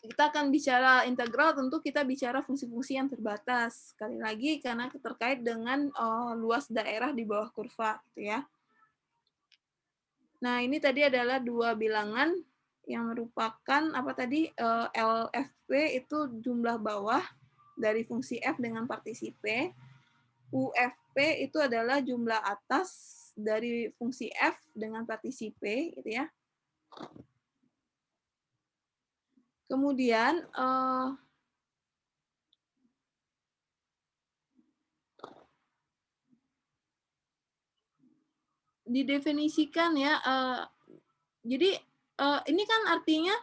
kita akan bicara integral, tentu kita bicara fungsi-fungsi yang terbatas. Sekali lagi karena terkait dengan luas daerah di bawah kurva gitu ya. Nah, ini tadi adalah dua bilangan yang merupakan apa tadi LFP itu jumlah bawah dari fungsi F dengan partisi P. UFP itu adalah jumlah atas dari fungsi F dengan partisi P gitu ya. Kemudian didefinisikan ya. Jadi ini kan artinya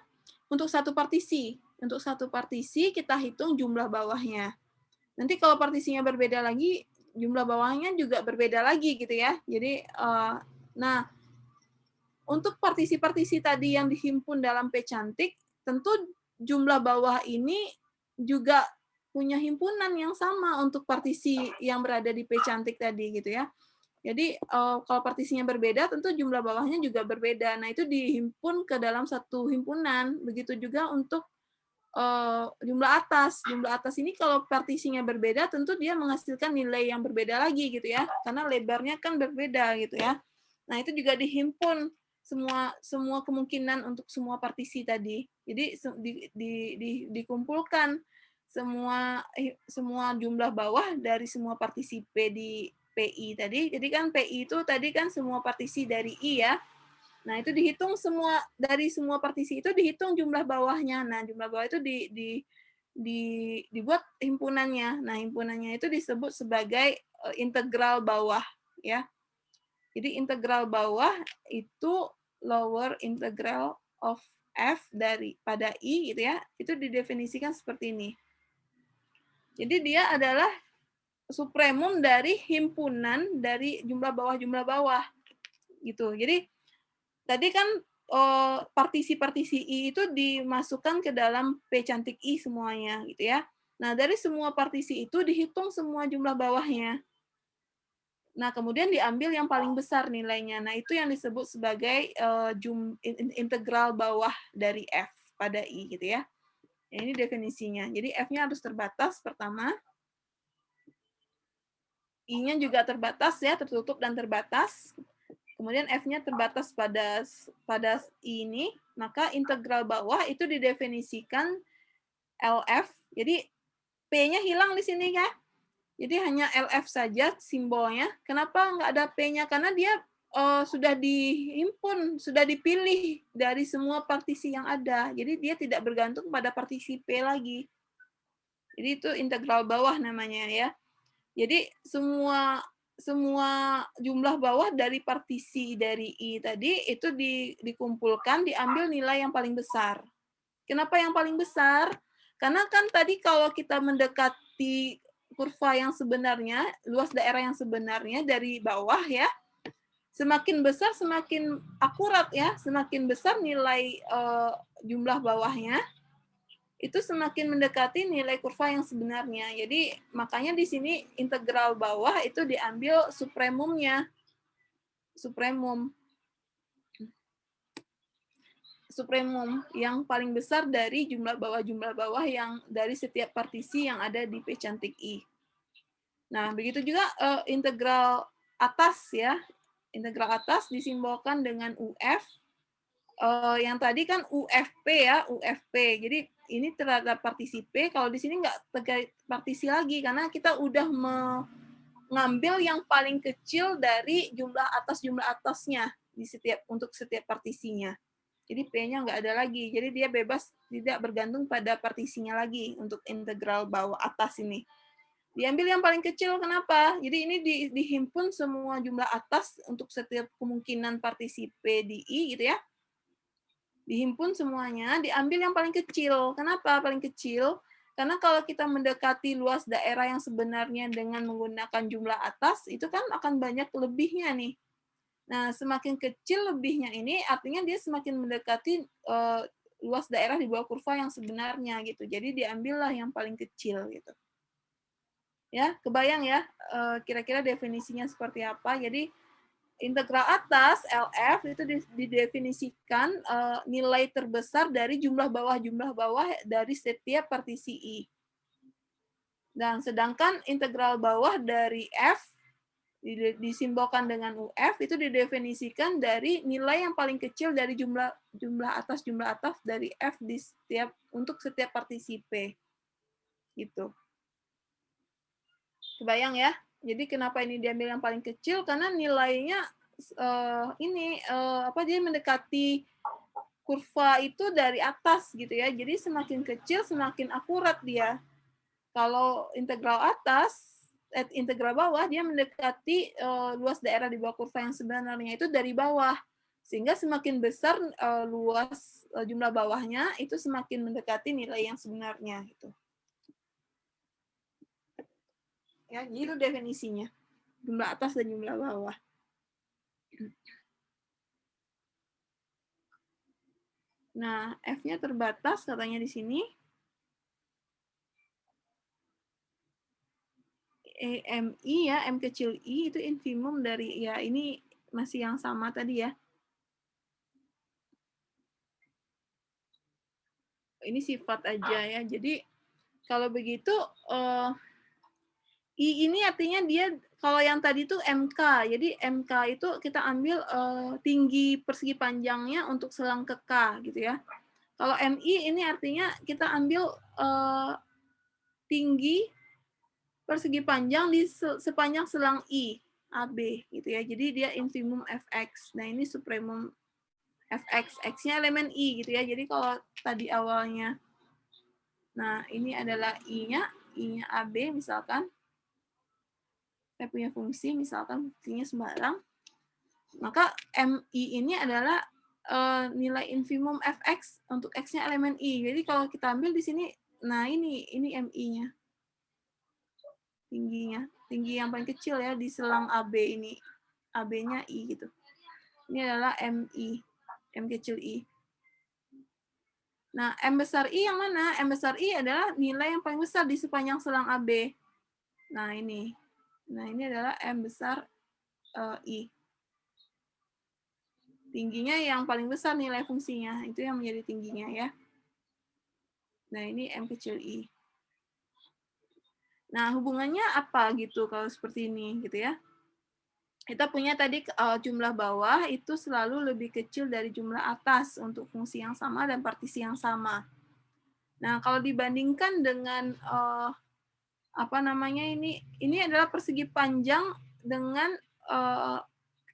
untuk satu partisi. Untuk satu partisi kita hitung jumlah bawahnya. Nanti kalau partisinya berbeda lagi, jumlah bawahnya juga berbeda lagi gitu ya. Jadi nah untuk partisi-partisi tadi yang dihimpun dalam P cantik, tentu jumlah bawah ini juga punya himpunan yang sama untuk partisi yang berada di P cantik tadi gitu ya. Jadi kalau partisinya berbeda, tentu jumlah bawahnya juga berbeda. Nah, itu dihimpun ke dalam satu himpunan. Begitu juga untuk jumlah atas. Jumlah atas ini kalau partisinya berbeda, tentu dia menghasilkan nilai yang berbeda lagi gitu ya. Karena lebarnya kan berbeda gitu ya. Nah, itu juga dihimpun semua kemungkinan untuk semua partisi tadi. Jadi dikumpulkan semua jumlah bawah dari semua partisi P di PI tadi. Jadi kan PI itu tadi kan semua partisi dari I ya. Nah, itu dihitung semua dari semua partisi itu dihitung jumlah bawahnya. Nah, jumlah bawah itu dibuat himpunannya. Nah, himpunannya itu disebut sebagai integral bawah ya. Jadi integral bawah itu lower integral of F dari pada I gitu ya. Itu didefinisikan seperti ini. Jadi dia adalah supremum dari himpunan dari jumlah bawah gitu. Jadi tadi kan partisi-partisi I itu dimasukkan ke dalam P cantik I semuanya gitu ya. Nah, dari semua partisi itu dihitung semua jumlah bawahnya. Nah, kemudian diambil yang paling besar nilainya. Nah, itu yang disebut sebagai integral bawah dari F pada I gitu ya. Ini definisinya. Jadi F-nya harus terbatas pertama. I-nya juga terbatas ya, tertutup dan terbatas. Kemudian F-nya terbatas pada I ini, maka integral bawah itu didefinisikan LF. Jadi P-nya hilang di sini ya. Jadi hanya LF saja simbolnya. Kenapa nggak ada P-nya? Karena dia sudah dihimpun, sudah dipilih dari semua partisi yang ada. Jadi dia tidak bergantung pada partisi P lagi. Jadi itu integral bawah namanya ya. Jadi semua jumlah bawah dari partisi dari I tadi itu dikumpulkan, diambil nilai yang paling besar. Kenapa yang paling besar? Karena kan tadi kalau kita mendekati kurva yang sebenarnya, luas daerah yang sebenarnya dari bawah ya, semakin besar semakin akurat ya, semakin besar nilai jumlah bawahnya, itu semakin mendekati nilai kurva yang sebenarnya. Jadi makanya di sini integral bawah itu diambil supremumnya. Supremum yang paling besar dari jumlah bawah yang dari setiap partisi yang ada di P cantik I. Nah, begitu juga integral atas ya. Integral atas disimbolkan dengan UF. Yang tadi kan UFP ya, UFP. Jadi ini terhadap partisi P, kalau di sini nggak terkait partisi lagi, karena kita udah mengambil yang paling kecil dari jumlah atasnya untuk setiap partisinya. Jadi P-nya nggak ada lagi. Jadi dia bebas, tidak bergantung pada partisinya lagi untuk integral bawah atas ini. Diambil yang paling kecil, kenapa? Jadi ini dihimpun semua jumlah atas untuk setiap kemungkinan partisi P di I gitu ya. Dihimpun semuanya, diambil yang paling kecil. Kenapa paling kecil? Karena kalau kita mendekati luas daerah yang sebenarnya dengan menggunakan jumlah atas, itu kan akan banyak lebihnya nih. Nah, semakin kecil lebihnya ini, artinya dia semakin mendekati luas daerah di bawah kurva yang sebenarnya gitu. Jadi diambillah yang paling kecil gitu. Ya, kebayang ya kira-kira definisinya seperti apa. Jadi integral atas LF itu didefinisikan nilai terbesar dari jumlah bawah dari setiap partisi I. Dan sedangkan integral bawah dari F disimbolkan dengan UF itu didefinisikan dari nilai yang paling kecil dari jumlah atas dari F untuk setiap partisi P. Gitu. Kebayang ya? Jadi kenapa ini diambil yang paling kecil? Karena nilainya dia mendekati kurva itu dari atas gitu ya. Jadi semakin kecil semakin akurat dia. Kalau integral bawah dia mendekati luas daerah di bawah kurva yang sebenarnya itu dari bawah. Sehingga semakin besar luas jumlah bawahnya itu semakin mendekati nilai yang sebenarnya gitu. Ya, itu definisinya. Jumlah atas dan jumlah bawah. Nah, F-nya terbatas katanya di sini. MI ya, M kecil I itu infimum dari, ya ini masih yang sama tadi ya. Ini sifat aja ya. Jadi kalau begitu, I ini artinya dia, kalau yang tadi itu MK, jadi MK itu kita ambil tinggi persegi panjangnya untuk selang ke K gitu ya. Kalau MI ini artinya kita ambil tinggi persegi panjang di sepanjang selang I, AB gitu ya. Jadi dia infimum Fx. Nah, ini supremum Fx. X-nya elemen I gitu ya. Jadi kalau tadi awalnya, nah ini adalah I-nya AB misalkan. Saya punya fungsi, misalkan fungsinya sembarang. Maka MI ini adalah nilai infimum Fx untuk X-nya elemen I. Jadi kalau kita ambil di sini, nah ini MI-nya. Tinggi yang paling kecil ya di selang AB ini. AB-nya I gitu. Ini adalah MI, M kecil I. Nah, M besar I yang mana? M besar I adalah nilai yang paling besar di sepanjang selang AB. Nah, ini. Nah, ini adalah M besar I. Tingginya yang paling besar nilai fungsinya. Itu yang menjadi tingginya ya. Nah, ini M kecil I. Nah, hubungannya apa gitu kalau seperti ini gitu ya. Kita punya tadi jumlah bawah itu selalu lebih kecil dari jumlah atas untuk fungsi yang sama dan partisi yang sama. Nah, kalau dibandingkan dengan ini adalah persegi panjang dengan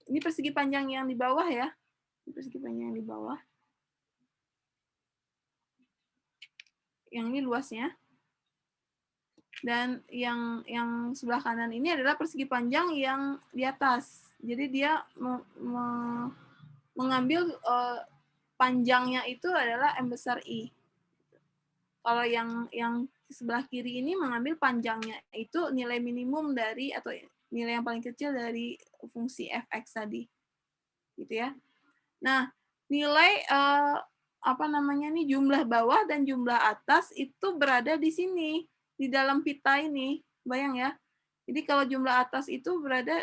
ini persegi panjang yang di bawah ya. Ini persegi panjang yang di bawah. Yang ini luasnya. Dan yang sebelah kanan ini adalah persegi panjang yang di atas. Jadi dia mengambil panjangnya itu adalah M besar I. Kalau yang sebelah kiri ini mengambil panjangnya itu nilai minimum dari atau nilai yang paling kecil dari fungsi fx tadi, gitu ya. Nah, nilai apa namanya nih jumlah bawah dan jumlah atas itu berada di sini di dalam pita ini, bayang ya. Jadi kalau jumlah atas itu berada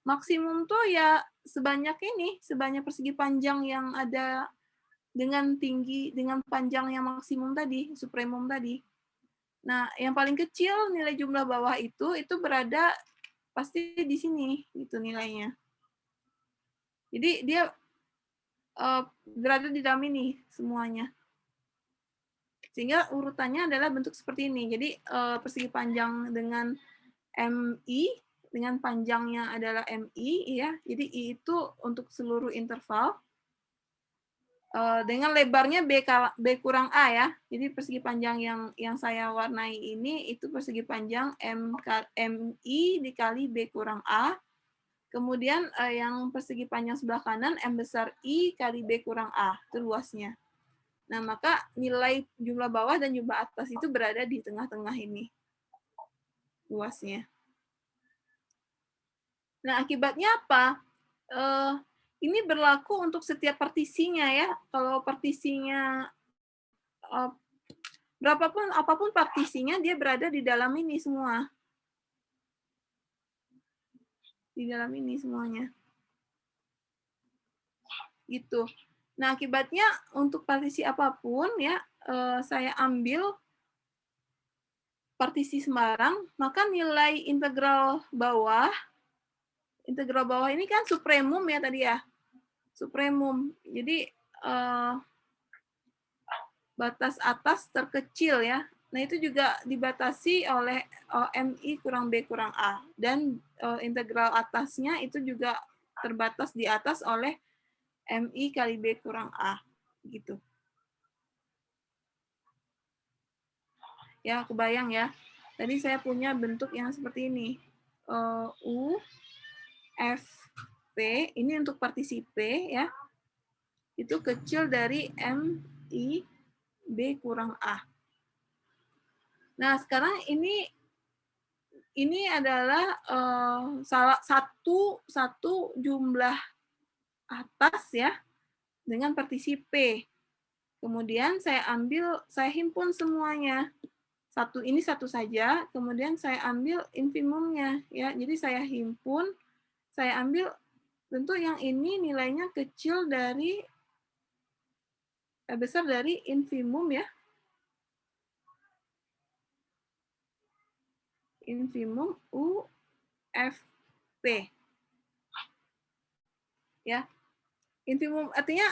maksimum tuh ya sebanyak ini, sebanyak persegi panjang yang ada dengan panjang yang maksimum tadi, supremum tadi. Nah, yang paling kecil nilai jumlah bawah itu berada pasti di sini gitu nilainya. Jadi dia berada di dalam ini semuanya. Sehingga urutannya adalah bentuk seperti ini. Jadi persegi panjang dengan MI dengan panjangnya adalah MI ya. Jadi I itu untuk seluruh interval. Dengan lebarnya B kurang A ya. Jadi persegi panjang yang saya warnai ini itu persegi panjang MI dikali B kurang A. Kemudian yang persegi panjang sebelah kanan M besar I kali B kurang A, itu luasnya. Nah, maka nilai jumlah bawah dan jumlah atas itu berada di tengah-tengah ini luasnya. Nah, akibatnya apa? Ini berlaku untuk setiap partisinya ya. Kalau partisinya apapun partisinya dia berada di dalam ini semua. Di dalam ini semuanya. Gitu. Nah, akibatnya untuk partisi apapun ya saya ambil partisi sembarang, maka nilai integral bawah ini kan supremum ya tadi ya. Supremum. Jadi batas atas terkecil ya. Nah, itu juga dibatasi oleh MI kurang B kurang A. Dan integral atasnya itu juga terbatas di atas oleh MI kali B kurang A. Gitu. Ya, kebayang ya. Tadi saya punya bentuk yang seperti ini. U, F, P. Ini untuk partisi P ya. Itu kecil dari MI B kurang A. Nah, sekarang ini adalah salah satu jumlah atas ya dengan partisi P. Kemudian saya himpun semuanya. Ini satu saja, kemudian saya ambil infimumnya ya. Jadi saya himpun, saya ambil tentu yang ini nilainya kecil dari besar dari infimum ya. Infimum U F P. Ya. Infimum artinya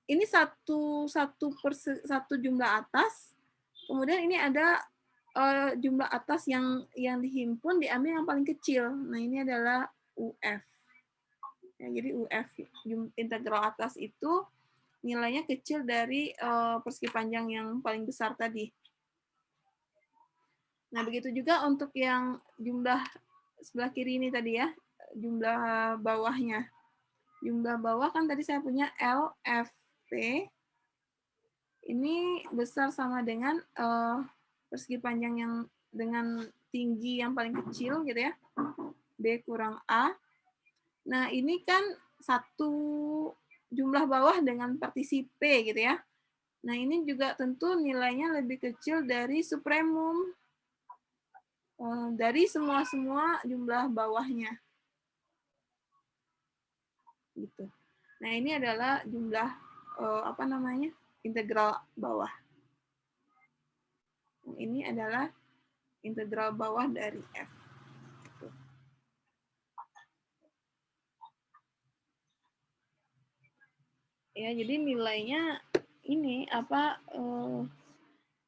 ini satu jumlah atas, kemudian ini ada jumlah atas yang dihimpun diambil yang paling kecil. Nah, ini adalah UF. Ya, jadi UF integral atas itu nilainya kecil dari persegi panjang yang paling besar tadi. Nah, begitu juga untuk yang jumlah sebelah kiri ini tadi ya, jumlah bawahnya. Jumlah bawah kan tadi saya punya LFP. Ini besar sama dengan persegi panjang yang dengan tinggi yang paling kecil gitu ya. B kurang A. Nah, ini kan satu jumlah bawah dengan partisi P gitu ya. Nah, ini juga tentu nilainya lebih kecil dari supremum. Dari semua jumlah bawahnya. Gitu. Nah, ini adalah jumlah apa namanya? Integral bawah. Ini adalah integral bawah dari F. Ya, jadi nilainya ini apa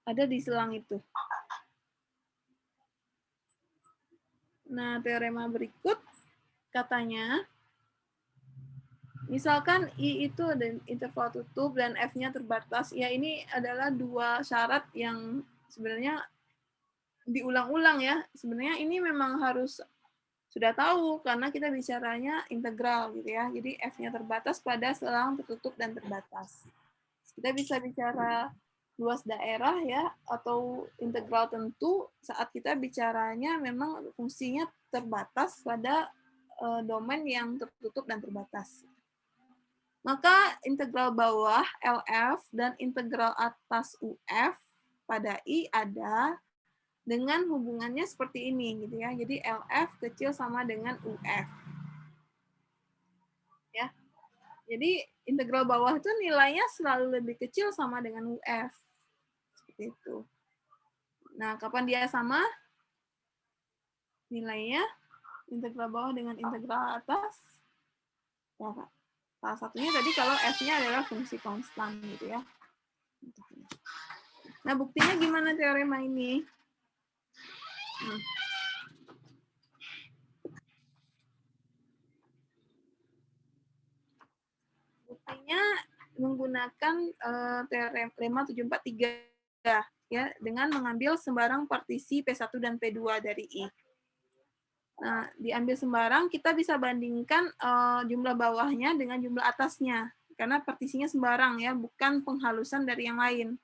ada di selang itu. Nah, teorema berikut katanya misalkan I itu ada interval tutup dan F-nya terbatas. Ya, ini adalah dua syarat yang sebenarnya diulang-ulang ya. Sebenarnya ini memang harus sudah tahu karena kita bicaranya integral gitu ya. Jadi F-nya terbatas pada selang tertutup dan terbatas. Kita bisa bicara luas daerah ya atau integral tentu saat kita bicaranya memang fungsinya terbatas pada domain yang tertutup dan terbatas. Maka integral bawah LF dan integral atas UF pada I ada dengan hubungannya seperti ini gitu ya. Jadi LF kecil sama dengan UF. Ya. Jadi integral bawah itu nilainya selalu lebih kecil sama dengan UF. Seperti itu. Nah, kapan dia sama? Nilainya integral bawah dengan integral atas. Ya, salah satunya tadi kalau F-nya adalah fungsi konstan gitu ya. Nah, buktinya gimana teorema ini? Buktinya menggunakan teorema 743 ya dengan mengambil sembarang partisi P1 dan P2 dari I. Nah, diambil sembarang kita bisa bandingkan jumlah bawahnya dengan jumlah atasnya karena partisinya sembarang ya, bukan penghalusan dari yang lain.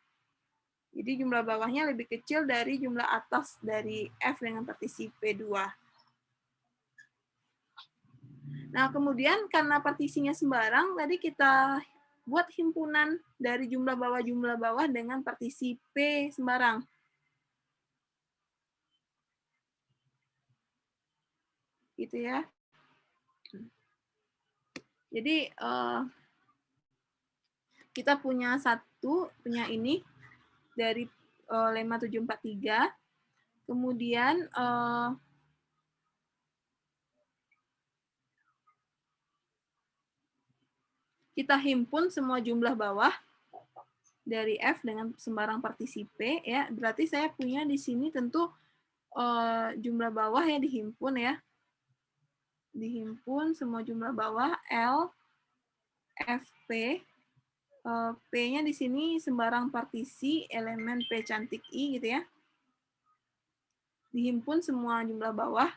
Jadi jumlah bawahnya lebih kecil dari jumlah atas dari F dengan partisi P2. Nah, kemudian karena partisinya sembarang, tadi kita buat himpunan dari jumlah bawah dengan partisi P sembarang. Gitu ya. Jadi, kita punya ini dari lemma 743. Kemudian kita himpun semua jumlah bawah dari F dengan sembarang partisi P ya. Berarti saya punya di sini tentu jumlah bawah ya dihimpun ya. Dihimpun semua jumlah bawah L FP. P-nya di sini sembarang partisi elemen P cantik I gitu ya. Dihimpun semua jumlah bawah.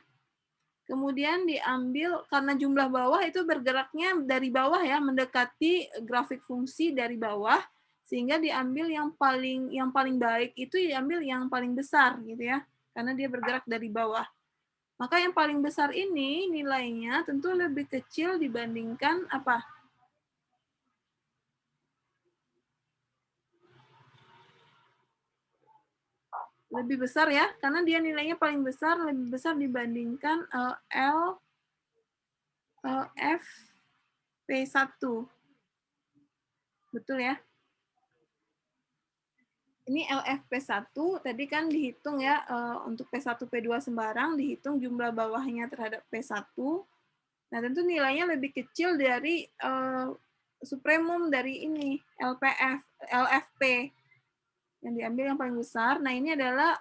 Kemudian diambil karena jumlah bawah itu bergeraknya dari bawah ya, mendekati grafik fungsi dari bawah, sehingga diambil yang paling baik itu diambil yang paling besar gitu ya, karena dia bergerak dari bawah. Maka yang paling besar ini nilainya tentu lebih kecil dibandingkan apa? Lebih besar ya, karena dia nilainya paling besar, lebih besar dibandingkan L F P1. Betul ya? Ini LFP1 tadi kan dihitung ya untuk P1 P2 sembarang dihitung jumlah bawahnya terhadap P1. Nah, tentu nilainya lebih kecil dari supremum dari ini LFP yang diambil yang paling besar. Nah, ini adalah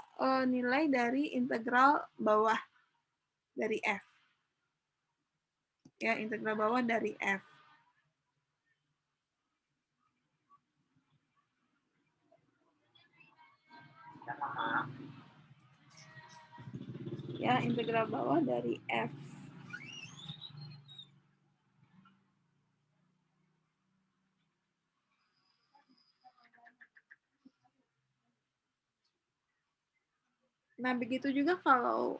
nilai dari integral bawah dari F. Ya, integral bawah dari F. Ya, integral bawah dari F. Nah, begitu juga kalau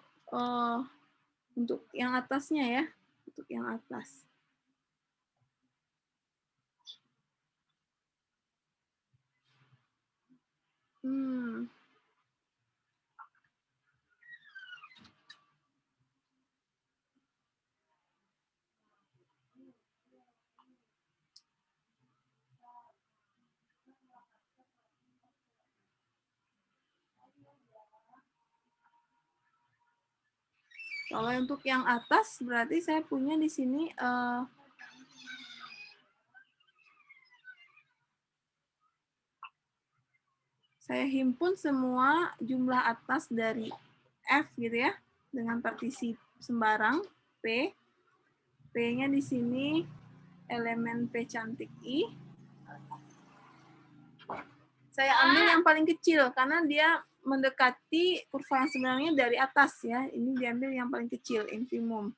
untuk yang atasnya ya, untuk yang atas. Kalau untuk yang atas berarti saya punya di sini saya himpun semua jumlah atas dari F gitu ya dengan partisi sembarang P. P-nya di sini elemen P cantik I. Saya ambil yang paling kecil karena dia mendekati kurva yang sebenarnya dari atas ya. Ini diambil yang paling kecil, infimum.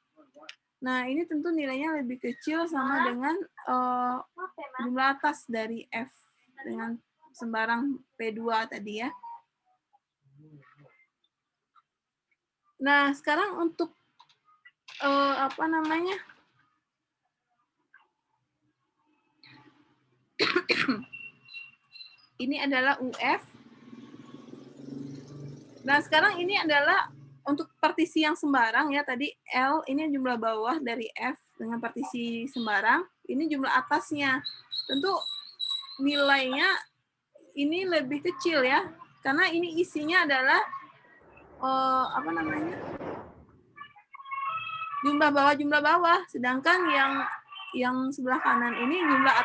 Nah, ini tentu nilainya lebih kecil sama dengan jumlah atas dari F dengan sembarang P2 tadi ya. Nah, sekarang untuk apa namanya? Ini adalah UF. Nah, sekarang ini adalah untuk partisi yang sembarang ya. Tadi L ini jumlah bawah dari F dengan partisi sembarang. Ini jumlah atasnya. Tentu nilainya ini lebih kecil ya. Karena ini isinya adalah apa namanya? Jumlah bawah. Sedangkan yang sebelah kanan ini jumlah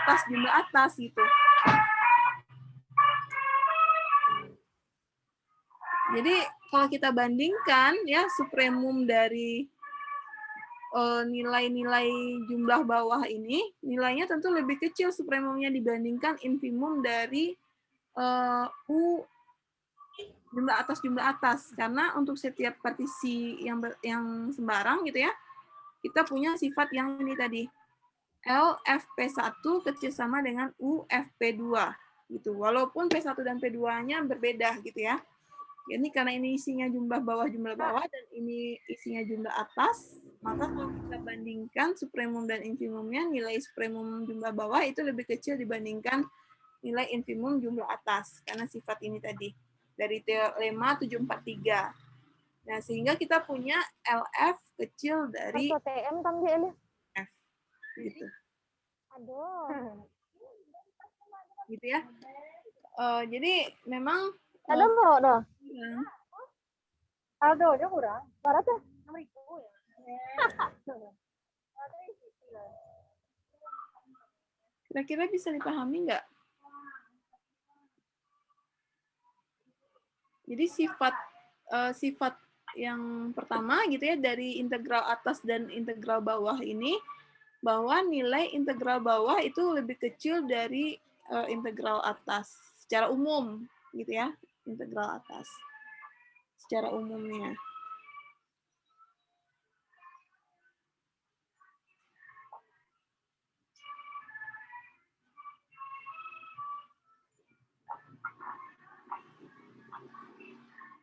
atas gitu. Jadi kalau kita bandingkan ya supremum dari nilai-nilai jumlah bawah ini, nilainya tentu lebih kecil supremumnya dibandingkan infimum dari U jumlah atas. Karena untuk setiap partisi yang sembarang gitu ya, kita punya sifat yang ini tadi. LFP1 kecil sama dengan UFP2 gitu. Walaupun P1 dan P2-nya berbeda gitu ya. Ini karena ini isinya jumlah bawah dan ini isinya jumlah atas, maka kalau kita bandingkan supremum dan infimumnya, nilai supremum jumlah bawah itu lebih kecil dibandingkan nilai infimum jumlah atas, karena sifat ini tadi, dari teorema 743. Nah, sehingga kita punya LF kecil dari F. Gitu. Gitu ya. Jadi memang ada mau dah. ya, Ada aja kurang. Baratnya 6.000 ya. kira-kira bisa dipahami nggak? Jadi sifat yang pertama gitu ya dari integral atas dan integral bawah ini, bahwa nilai integral bawah itu lebih kecil dari integral atas secara umum gitu ya, integral atas secara umumnya.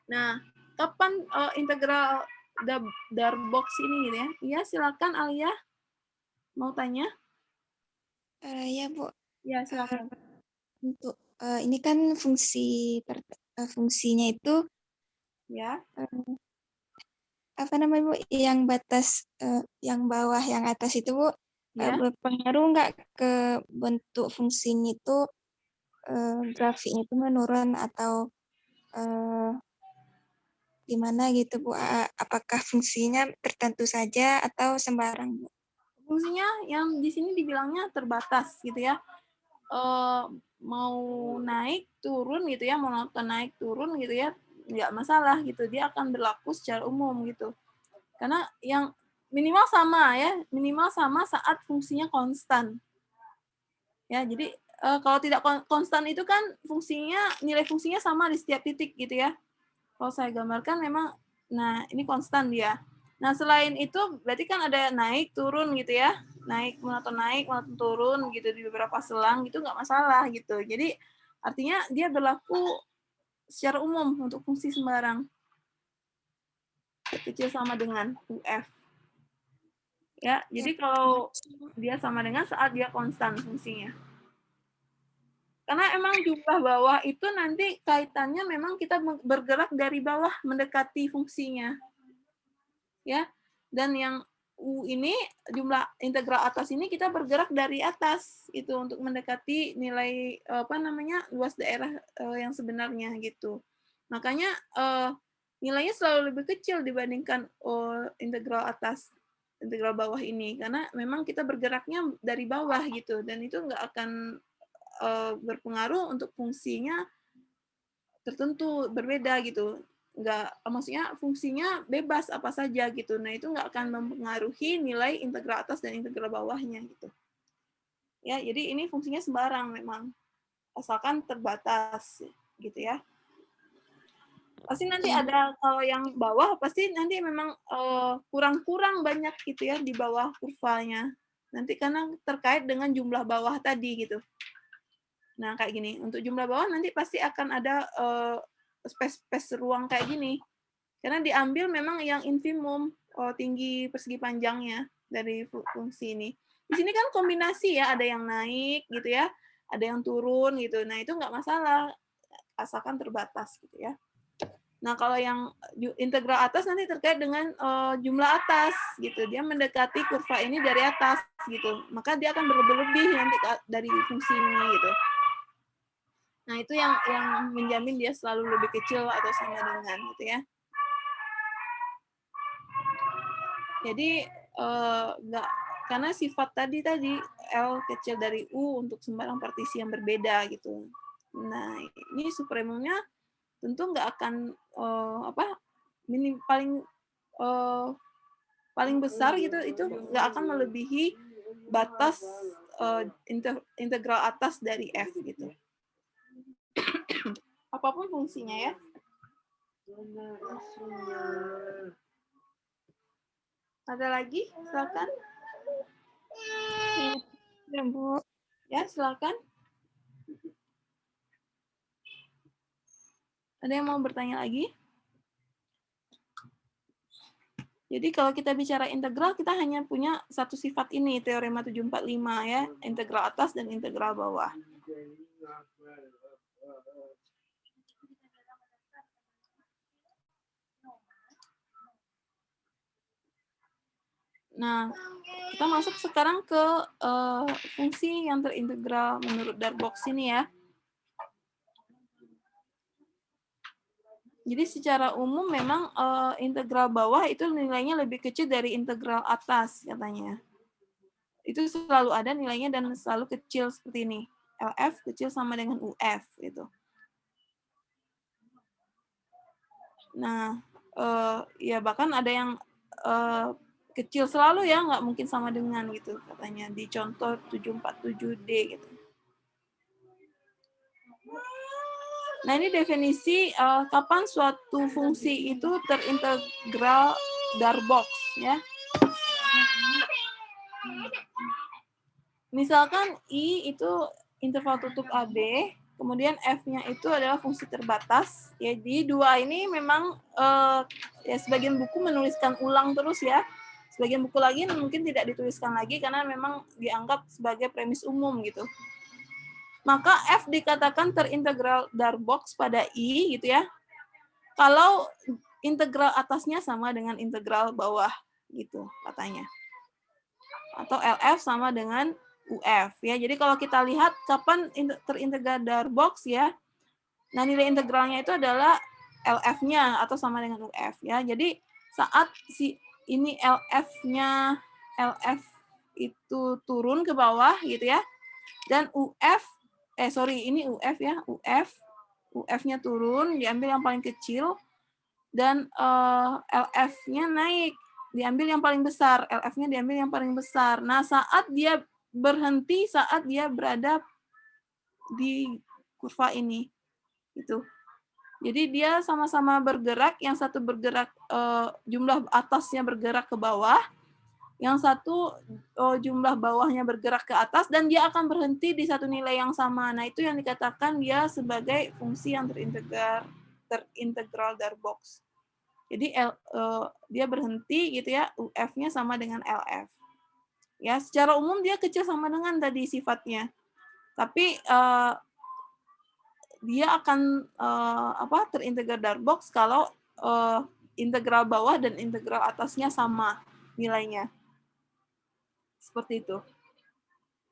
Nah, kapan integral Darbox ini gitu ya? Iya, silakan Alia. Mau tanya? Ya, Bu. Ya, silakan. Untuk ini kan fungsinya itu Ya. Apa namanya, Bu? Yang batas yang bawah, yang atas itu, Bu, Ya. berpengaruh nggak ke bentuk fungsinya itu, grafiknya itu menurun atau gimana gitu, Bu? Apakah fungsinya tertentu saja atau sembarang, Bu? Fungsinya yang di sini dibilangnya terbatas gitu ya. Mau naik turun gitu ya, monoton naik turun gitu ya, nggak masalah gitu, dia akan berlaku secara umum gitu. Karena yang minimal sama ya, minimal sama saat fungsinya konstan. Ya, jadi kalau tidak konstan itu kan nilai fungsinya sama di setiap titik gitu ya. Kalau saya gambarkan memang, nah ini konstan dia. Nah selain itu berarti kan ada naik turun gitu ya, monoton naik monoton turun gitu di beberapa selang gitu nggak masalah gitu. Jadi artinya dia berlaku secara umum untuk fungsi sembarang kecil sama dengan UF. Ya, jadi kalau dia sama dengan saat dia konstan fungsinya. Karena emang jumlah bawah itu nanti kaitannya memang kita bergerak dari bawah mendekati fungsinya. Ya. Dan yang U ini jumlah integral atas ini kita bergerak dari atas itu untuk mendekati nilai apa namanya luas daerah yang sebenarnya gitu. Makanya nilainya selalu lebih kecil dibandingkan integral bawah ini karena memang kita bergeraknya dari bawah gitu dan itu nggak akan berpengaruh untuk fungsinya tertentu berbeda gitu. Nggak, maksudnya fungsinya bebas apa saja gitu. Nah itu nggak akan mempengaruhi nilai integral atas dan integral bawahnya gitu. Ya, jadi ini fungsinya sembarang memang, asalkan terbatas gitu ya. Pasti nanti ada, kalau yang bawah pasti nanti memang kurang-kurang banyak gitu ya di bawah kurvanya. Nanti karena terkait dengan jumlah bawah tadi gitu. Nah, kayak gini. Untuk jumlah bawah nanti pasti akan ada space ruang kayak gini. Karena diambil memang yang infimum, tinggi persegi panjangnya dari fungsi ini. Di sini kan kombinasi ya, ada yang naik gitu ya, ada yang turun gitu. Nah, itu nggak masalah, asalkan terbatas gitu ya. Nah, kalau yang integral atas nanti terkait dengan jumlah atas gitu. Dia mendekati kurva ini dari atas gitu. Maka dia akan berlebih nanti dari fungsi ini gitu. Nah, itu yang menjamin dia selalu lebih kecil atau sama dengan gitu ya. Jadi nggak, karena sifat tadi L kecil dari U untuk sembarang partisi yang berbeda gitu. Nah, ini supremumnya tentu nggak akan paling besar gitu, itu nggak akan melebihi batas integral atas dari F gitu. Apapun fungsinya ya. Ada lagi? Silakan. Ya, Bu. Ya, silakan. Ada yang mau bertanya lagi? Jadi kalau kita bicara integral, kita hanya punya satu sifat ini, teorema 745 ya, integral atas dan integral bawah. Nah, kita masuk sekarang ke fungsi yang terintegral menurut Darboux ini ya. Jadi secara umum memang integral bawah itu nilainya lebih kecil dari integral atas katanya. Itu selalu ada nilainya dan selalu kecil seperti ini. LF kecil sama dengan UF gitu. Nah, ya bahkan ada yang kecil selalu ya, nggak mungkin sama dengan gitu katanya di contoh 747D gitu. Nah, ini definisi kapan suatu fungsi itu terintegral Darboux ya. Misalkan I itu interval tutup AB, kemudian F-nya itu adalah fungsi terbatas. Jadi dua ini memang ya sebagian buku menuliskan ulang terus ya. Sebagian buku lagi mungkin tidak dituliskan lagi karena memang dianggap sebagai premis umum gitu. Maka F dikatakan terintegral Darboux pada I gitu ya. Kalau integral atasnya sama dengan integral bawah gitu katanya. Atau LF sama dengan UF ya. Jadi kalau kita lihat kapan terintegral Darboux ya. Nah, nilai integralnya itu adalah LF-nya atau sama dengan UF ya. Jadi saat si ini LF-nya itu turun ke bawah gitu ya. Dan ini UF ya, UF-nya turun, diambil yang paling kecil, dan LF-nya naik, diambil yang paling besar, LF-nya diambil yang paling besar. Nah, saat dia berhenti, saat dia berada di kurva ini, gitu. Jadi dia sama-sama bergerak, yang satu bergerak jumlah atasnya bergerak ke bawah, yang satu jumlah bawahnya bergerak ke atas, dan dia akan berhenti di satu nilai yang sama. Nah, itu yang dikatakan dia sebagai fungsi yang terintegral Darboux. Jadi dia berhenti gitu ya, UF-nya sama dengan LF. Ya, secara umum dia kecil sama dengan tadi sifatnya. Tapi dia akan terintegral Darboux kalau integral bawah dan integral atasnya sama nilainya. Seperti itu.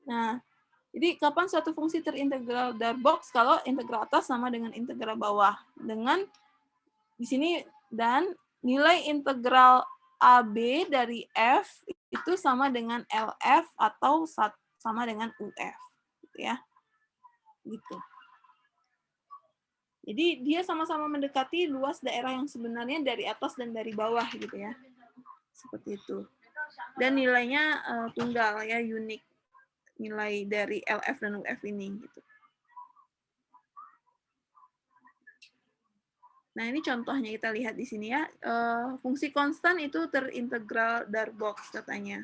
Nah, jadi kapan suatu fungsi terintegral Darboux kalau integral atas sama dengan integral bawah. Dengan di sini dan nilai integral AB dari F itu sama dengan LF atau sama dengan UF, gitu ya. Gitu. Jadi dia sama-sama mendekati luas daerah yang sebenarnya dari atas dan dari bawah gitu ya. Seperti itu. Dan nilainya tunggal ya, unik. Nilai dari LF dan UF ini gitu. Nah, ini contohnya kita lihat di sini ya. Fungsi konstan itu terintegral Darboux katanya.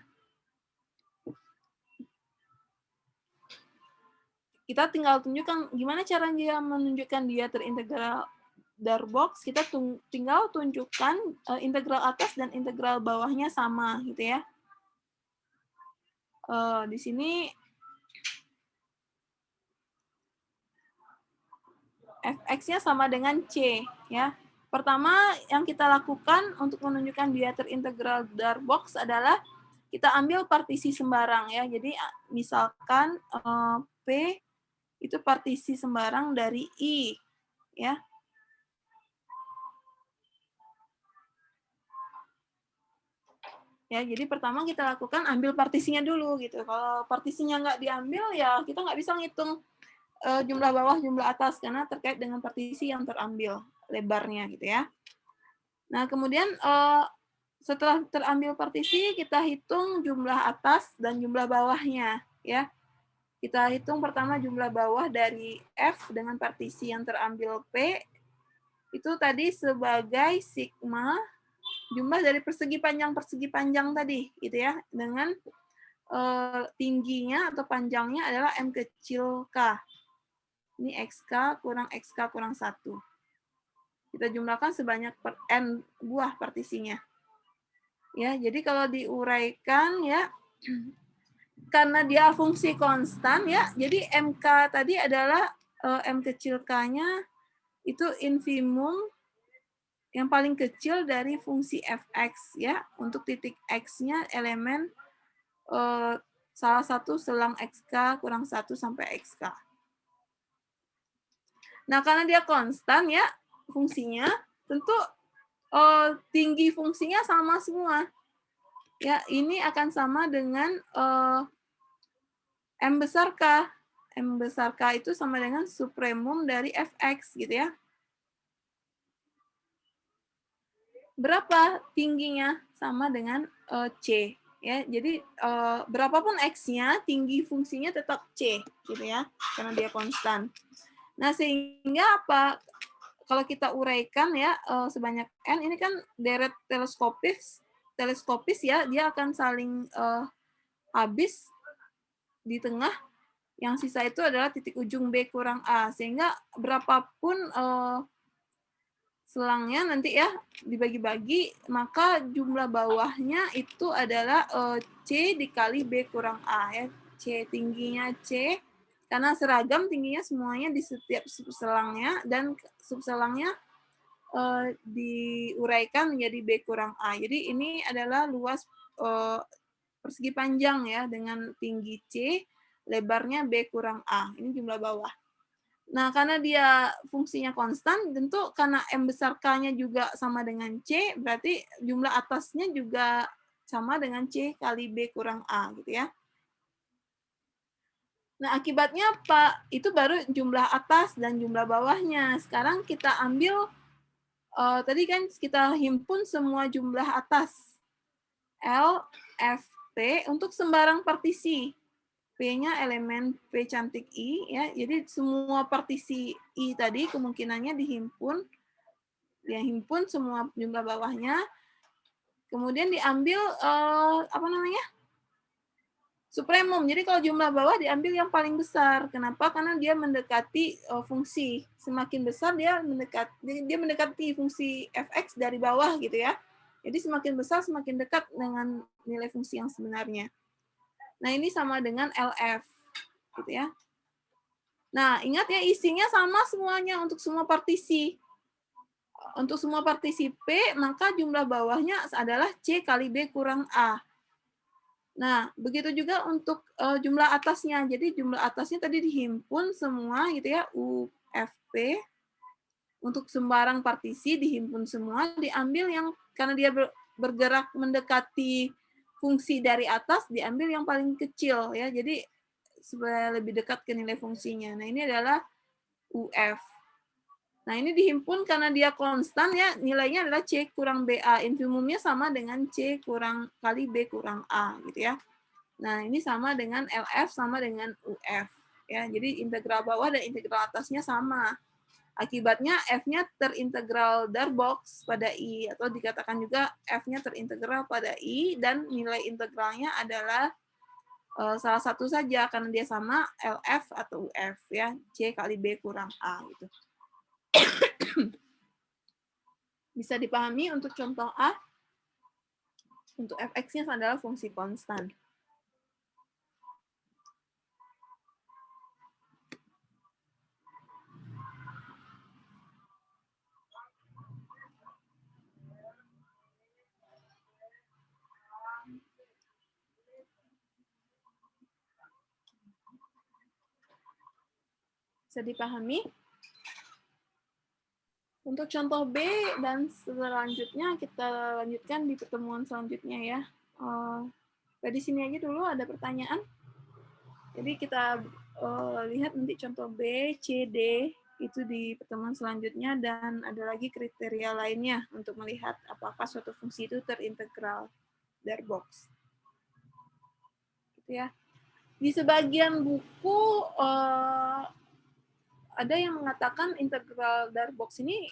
Kita tinggal tunjukkan gimana cara dia menunjukkan dia terintegral Darboux. Kita tinggal tunjukkan integral atas dan integral bawahnya sama gitu ya. Di sini fx-nya sama dengan c ya. Pertama yang kita lakukan untuk menunjukkan dia terintegral Darboux adalah kita ambil partisi sembarang ya. Jadi misalkan P itu partisi sembarang dari I ya. Ya, jadi pertama kita lakukan ambil partisinya dulu gitu. Kalau partisinya nggak diambil ya kita nggak bisa ngitung jumlah bawah, jumlah atas karena terkait dengan partisi yang terambil lebarnya gitu ya. Nah, kemudian setelah terambil partisi, kita hitung jumlah atas dan jumlah bawahnya, ya. Kita hitung pertama jumlah bawah dari F dengan partisi yang terambil P, itu tadi sebagai sigma jumlah dari persegi panjang tadi, gitu ya, dengan tingginya atau panjangnya adalah M kecil K. Ini XK kurang XK kurang 1. Kita jumlahkan sebanyak N buah partisinya. Ya, jadi kalau diuraikan ya, karena dia fungsi konstan ya, jadi MK tadi adalah M kecil K-nya itu infimum yang paling kecil dari fungsi fx ya, untuk titik x-nya elemen salah satu selang xk kurang 1 sampai xk. Nah, karena dia konstan ya fungsinya, tentu tinggi fungsinya sama semua. Ya, ini akan sama dengan M besar K. M besar K itu sama dengan supremum dari fx gitu ya. Berapa tingginya? Sama dengan C ya. Jadi berapapun x-nya, tinggi fungsinya tetap C gitu ya, karena dia konstan. Nah, sehingga apa? Kalau kita uraikan ya sebanyak n, ini kan deret teleskopis ya, dia akan saling habis di tengah, yang sisa itu adalah titik ujung B kurang A, sehingga berapapun selangnya nanti ya dibagi-bagi, maka jumlah bawahnya itu adalah C dikali B kurang A ya. C tingginya C, karena seragam tingginya semuanya di setiap subselangnya, dan subselangnya diuraikan menjadi B kurang A. Jadi ini adalah luas persegi panjang ya, dengan tinggi C, lebarnya B kurang A. Ini jumlah bawah. Nah, karena dia fungsinya konstan, tentu karena M besar K-nya juga sama dengan C, berarti jumlah atasnya juga sama dengan C kali B kurang A, gitu ya. Nah, akibatnya apa? Itu baru jumlah atas dan jumlah bawahnya. Sekarang kita ambil, tadi kan kita himpun semua jumlah atas. L, F, P untuk sembarang partisi. P-nya elemen P cantik I, ya. Jadi semua partisi I tadi kemungkinannya dihimpun. Dia himpun semua jumlah bawahnya. Kemudian diambil, apa namanya? Supremum. Jadi kalau jumlah bawah diambil yang paling besar. Kenapa? Karena dia mendekati fungsi. Semakin besar dia mendekati fungsi fx dari bawah gitu ya. Jadi semakin besar semakin dekat dengan nilai fungsi yang sebenarnya. Nah, ini sama dengan LF gitu ya. Nah, ingat ya isinya sama semuanya untuk semua partisi. Untuk semua partisi P, maka jumlah bawahnya adalah C kali B kurang A. Nah, begitu juga untuk jumlah atasnya. Jadi jumlah atasnya tadi dihimpun semua gitu ya, UFP. Untuk sembarang partisi dihimpun semua, diambil yang karena dia bergerak mendekati fungsi dari atas, diambil yang paling kecil ya. Jadi supaya lebih dekat ke nilai fungsinya. Nah, ini adalah UF. Nah, ini dihimpun karena dia konstan ya, nilainya adalah C kurang BA. Infimumnya sama dengan C kurang kali B kurang A gitu ya. Nah, ini sama dengan LF sama dengan UF ya. Jadi integral bawah dan integral atasnya sama. Akibatnya F-nya terintegral Darbox pada I, atau dikatakan juga F-nya terintegral pada I, dan nilai integralnya adalah salah satu saja, karena dia sama LF atau UF, ya, C kali B kurang A. Gitu. Bisa dipahami untuk contoh A, untuk fx-nya adalah fungsi konstan. Bisa dipahami? Untuk contoh B dan selanjutnya kita lanjutkan di pertemuan selanjutnya ya. Dari sini aja dulu ada pertanyaan. Jadi kita lihat nanti contoh B, C, D itu di pertemuan selanjutnya, dan ada lagi kriteria lainnya untuk melihat apakah suatu fungsi itu terintegral Darbox. Gitu ya. Di sebagian buku ada yang mengatakan integral Darbox ini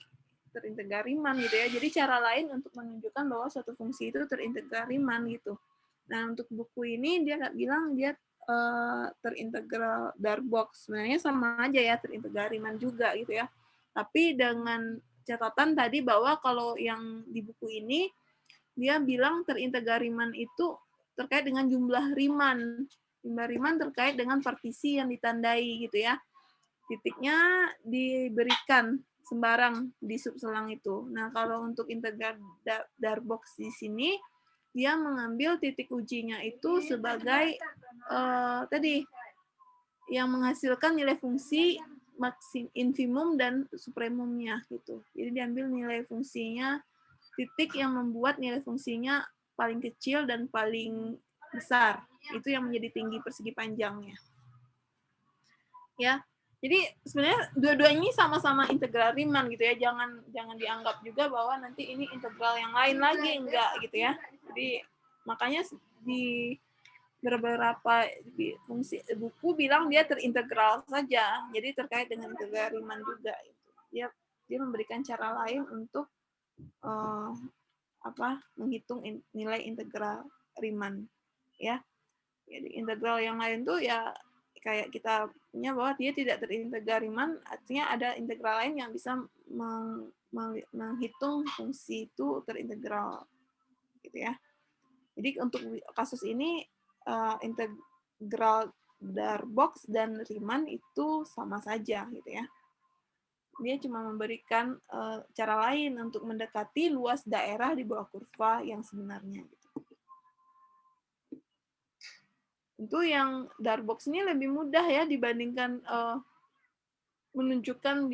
terintegral Riemann gitu ya. Jadi cara lain untuk menunjukkan bahwa suatu fungsi itu terintegral Riemann gitu. Nah, untuk buku ini dia nggak bilang dia terintegral Darbox. Sebenarnya sama aja ya, terintegral Riemann juga gitu ya. Tapi dengan catatan tadi bahwa kalau yang di buku ini dia bilang terintegral Riemann itu terkait dengan jumlah Riemann. Jumlah Riemann terkait dengan partisi yang ditandai gitu ya. Titiknya diberikan sembarang di subselang itu. Nah, kalau untuk integral Darbox di sini, dia mengambil titik ujinya itu sebagai tadi yang menghasilkan nilai fungsi infimum dan supremumnya gitu. Jadi diambil nilai fungsinya, titik yang membuat nilai fungsinya paling kecil dan paling besar. Itu yang menjadi tinggi persegi panjangnya. Ya. Jadi sebenarnya dua-duanya ini sama-sama integral Riemann gitu ya. Jangan dianggap juga bahwa nanti ini integral yang lain lagi, enggak gitu ya. Jadi makanya di beberapa fungsi buku bilang dia terintegral saja. Jadi terkait dengan integral Riemann juga gitu. Dia memberikan cara lain untuk menghitung nilai integral Riemann ya. Jadi integral yang lain tuh ya kayak kita punya bahwa dia tidak terintegral Riemann, artinya ada integral lain yang bisa menghitung fungsi itu terintegral gitu ya. Jadi untuk kasus ini integral Darbox dan Riemann itu sama saja gitu ya. Dia cuma memberikan cara lain untuk mendekati luas daerah di bawah kurva yang sebenarnya gitu. Tentu yang Darbox ini lebih mudah ya dibandingkan menunjukkan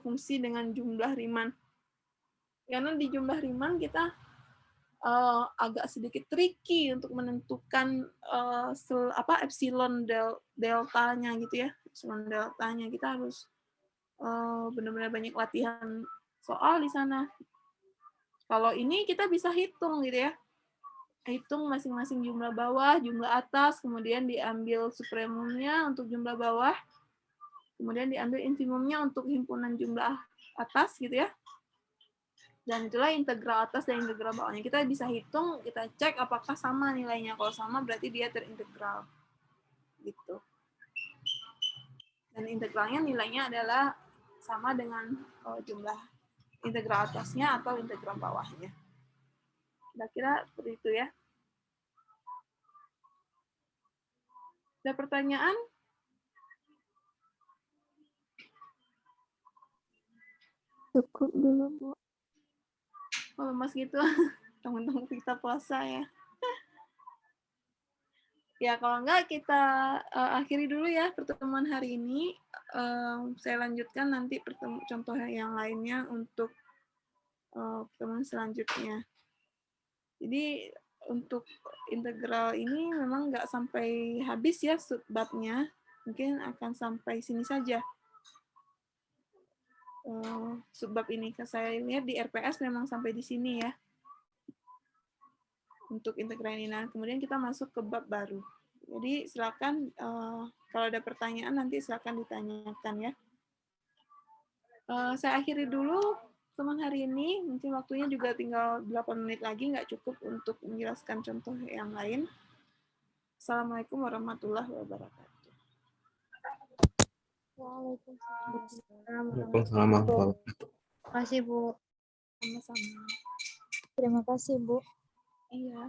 fungsi dengan jumlah Riemann. Karena di jumlah Riemann kita agak sedikit tricky untuk menentukan epsilon deltanya gitu ya. Epsilon deltanya kita harus benar-benar banyak latihan soal di sana. Kalau ini kita bisa hitung gitu ya. Hitung masing-masing jumlah bawah, jumlah atas, kemudian diambil supremumnya untuk jumlah bawah, kemudian diambil infimumnya untuk himpunan jumlah atas gitu ya. Dan itulah integral atas dan integral bawahnya. Kita bisa hitung, kita cek apakah sama nilainya. Kalau sama berarti dia terintegral. Gitu. Dan integralnya nilainya adalah sama dengan jumlah integral atasnya atau integral bawahnya. Kira-kira seperti itu ya. Ada pertanyaan? Cukup dulu, Bu. Kalau Mas gitu, teman-teman kita puasa ya. Ya, kalau enggak kita akhiri dulu ya pertemuan hari ini. Saya lanjutkan nanti contoh yang lainnya untuk pertemuan selanjutnya. Jadi untuk integral ini memang nggak sampai habis ya subbabnya. Mungkin akan sampai sini saja. Subbab ini saya lihat di RPS memang sampai di sini ya. Untuk integral ini. Nah, kemudian kita masuk ke bab baru. Jadi silakan kalau ada pertanyaan nanti silakan ditanyakan ya. Saya akhiri dulu teman hari ini. Mungkin waktunya juga tinggal 8 menit lagi, nggak cukup untuk menjelaskan contoh yang lain. Assalamualaikum warahmatullahi wabarakatuh. Waalaikumsalam. Waalaikumsalam warahmatullahi wabarakatuh. Terima kasih, Bu. Sama-sama. Terima kasih, Bu. Iya.